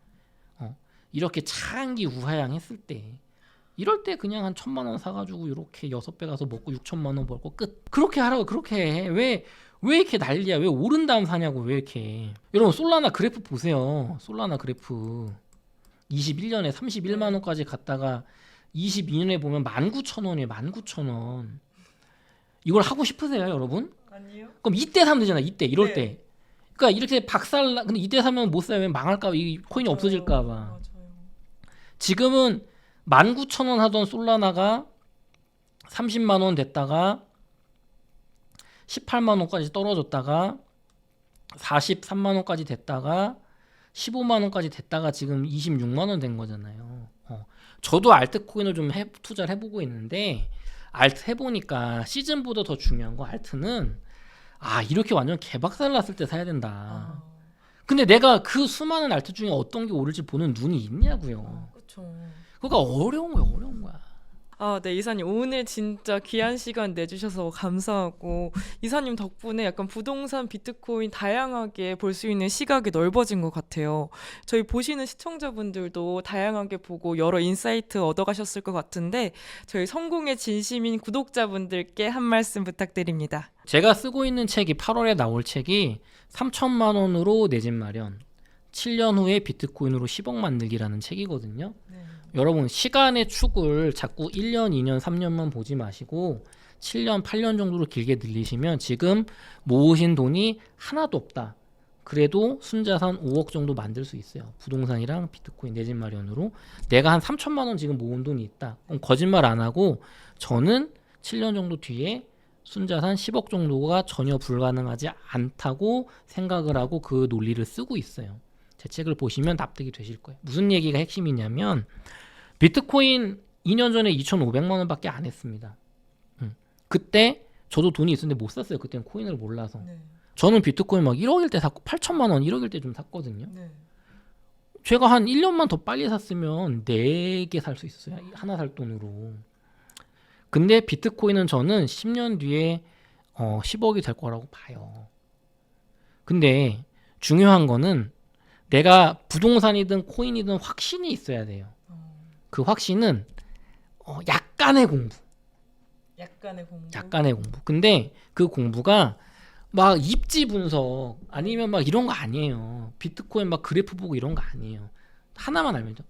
이렇게 차기 우하향했을 때 이럴 때 그냥 한 1000만 원 사가지고 이렇게 6배 가서 먹고 6천만 원 벌고 끝. 그렇게 하라고. 그렇게 해. 왜 이렇게 난리야? 왜 오른 다음 사냐고. 왜 이렇게. 여러분 솔라나 그래프 보세요. 솔라나 그래프 21년에 31만 원까지 갔다가 22년에 보면 19,000원이에요. 19,000원. 이걸 하고 싶으세요, 여러분? 아니요. 그럼 이때 사면 되잖아. 이때 이럴 네. 때. 그러니까 이렇게 박살나. 근데 이때 사면 못 사요. 왜 망할까 봐. 이 코인이 없어질까 봐. 맞아요. 지금은 19,000원 하던 솔라나가 30만 원 됐다가 18만 원까지 떨어졌다가 43만 원까지 됐다가 15만 원까지 됐다가 지금 26만 원 된 거잖아요. 저도 알트코인을 좀 투자를 해보고 있는데 알트 해보니까 시즌보다 더 중요한 거 알트는 이렇게 완전 개박살 났을 때 사야 된다. 근데 내가 그 수많은 알트 중에 어떤 게 오를지 보는 눈이 있냐고요. 그렇죠. 그러니까 어려운 거야. 네, 이사님 오늘 진짜 귀한 시간 내주셔서 감사하고 이사님 덕분에 약간 부동산, 비트코인 다양하게 볼 수 있는 시각이 넓어진 것 같아요. 저희 보시는 시청자분들도 다양하게 보고 여러 인사이트 얻어가셨을 것 같은데 저희 성공의 진심인 구독자분들께 한 말씀 부탁드립니다. 제가 쓰고 있는 책이 8월에 나올 책이 3천만 원으로 내 집 마련 7년 후에 비트코인으로 10억 만들기라는 책이거든요. 네. 여러분 시간의 축을 자꾸 1년, 2년, 3년만 보지 마시고 7년, 8년 정도로 길게 늘리시면 지금 모으신 돈이 하나도 없다. 그래도 순자산 5억 정도 만들 수 있어요. 부동산이랑 비트코인 내 집 마련으로. 내가 한 3천만 원 지금 모은 돈이 있다. 그럼 거짓말 안 하고 저는 7년 정도 뒤에 순자산 10억 정도가 전혀 불가능하지 않다고 생각을 하고 그 논리를 쓰고 있어요. 제 책을 보시면 납득이 되실 거예요. 무슨 얘기가 핵심이냐면 비트코인 2년 전에 2,500만 원밖에 안 했습니다. 그때 저도 돈이 있었는데 못 샀어요. 그때는 코인을 몰라서. 네. 저는 비트코인 막 1억일 때 샀고 8천만 원 1억일 때 좀 샀거든요. 네. 제가 한 1년만 더 빨리 샀으면 4개 살 수 있었어요. 하나 살 돈으로. 근데 비트코인은 저는 10년 뒤에 10억이 될 거라고 봐요. 근데 중요한 거는 내가 부동산이든 코인이든 확신이 있어야 돼요. 그 확신은 약간의 공부. 약간의 공부. 근데 그 공부가 막 입지 분석 아니면 막 이런 거 아니에요. 비트코인 막 그래프 보고 이런 거 아니에요. 하나만 알면 돼.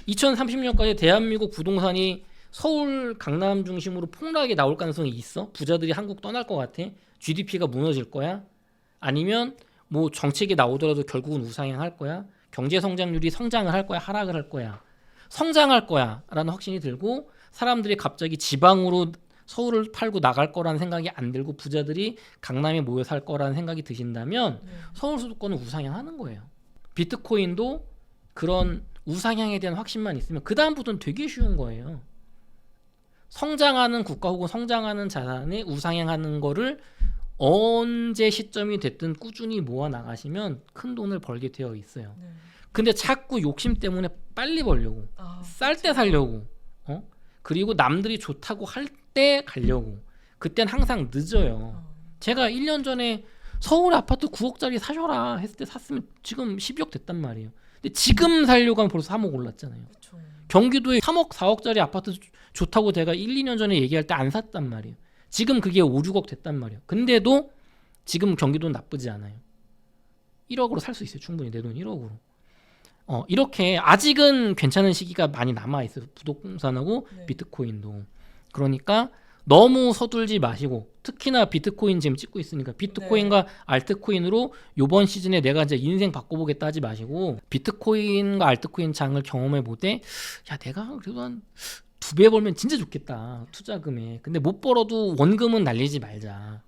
2030년까지 대한민국 부동산이 서울 강남 중심으로 폭락이 나올 가능성이 있어? 부자들이 한국 떠날 것 같아? GDP가 무너질 거야? 아니면 뭐 정책이 나오더라도 결국은 우상향할 거야? 경제 성장률이 성장을 할 거야? 하락을 할 거야? 성장할 거야 라는 확신이 들고 사람들이 갑자기 지방으로 서울을 팔고 나갈 거라는 생각이 안 들고 부자들이 강남에 모여 살 거라는 생각이 드신다면 서울 수도권은 우상향하는 거예요. 비트코인도 그런 우상향에 대한 확신만 있으면 그 다음부터는 되게 쉬운 거예요. 성장하는 국가 혹은 성장하는 자산에 우상향하는 거를 언제 시점이 됐든 꾸준히 모아 나가시면 큰 돈을 벌게 되어 있어요. 근데 자꾸 욕심 때문에 빨리 벌려고 쌀 때 살려고 그리고 남들이 좋다고 할 때 가려고 그땐 항상 늦어요. 제가 1년 전에 서울에 아파트 9억짜리 사셔라 했을 때 샀으면 지금 12억 됐단 말이에요. 근데 지금 살려고 하면 벌써 3억 올랐잖아요. 그쵸. 경기도에 3억, 4억짜리 아파트 좋다고 제가 1, 2년 전에 얘기할 때 안 샀단 말이에요. 지금 그게 5, 6억 됐단 말이에요. 근데도 지금 경기도는 나쁘지 않아요. 1억으로 살 수 있어요. 충분히 내 돈 1억으로. 이렇게 아직은 괜찮은 시기가 많이 남아있어요. 부동산하고 네. 비트코인도. 그러니까 너무 서둘지 마시고, 특히나 비트코인 지금 찍고 있으니까 비트코인과 알트코인으로 요번 시즌에 내가 이제 인생 바꿔보겠다 하지 마시고, 비트코인과 알트코인 장을 경험해 보되, 야 내가 그래도 한 2배 벌면 진짜 좋겠다, 투자금에. 근데 못 벌어도 원금은 날리지 말자.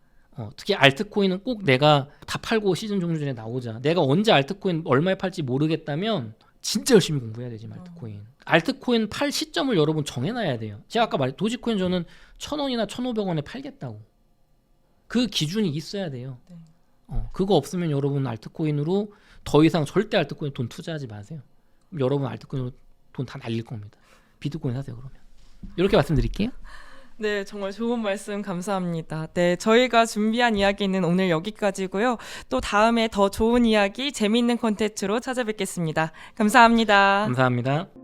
특히 알트코인은 꼭 내가 다 팔고 시즌 종료 전에 나오자. 내가 언제 알트코인 얼마에 팔지 모르겠다면 진짜 열심히 공부해야 되지. 알트코인. 알트코인 팔 시점을 여러분 정해놔야 돼요. 제가 아까 말했 도지코인 저는 1,000원이나 1,500원에 팔겠다고. 그 기준이 있어야 돼요. 네. 그거 없으면 여러분 알트코인으로 더 이상 절대 알트코인 돈 투자하지 마세요. 그럼 여러분 알트코인으로 돈 다 날릴 겁니다. 비트코인 사세요 그러면. 이렇게 말씀드릴게요. 네, 정말 좋은 말씀 감사합니다. 네, 저희가 준비한 이야기는 오늘 여기까지고요. 또 다음에 더 좋은 이야기, 재미있는 콘텐츠로 찾아뵙겠습니다. 감사합니다. 감사합니다.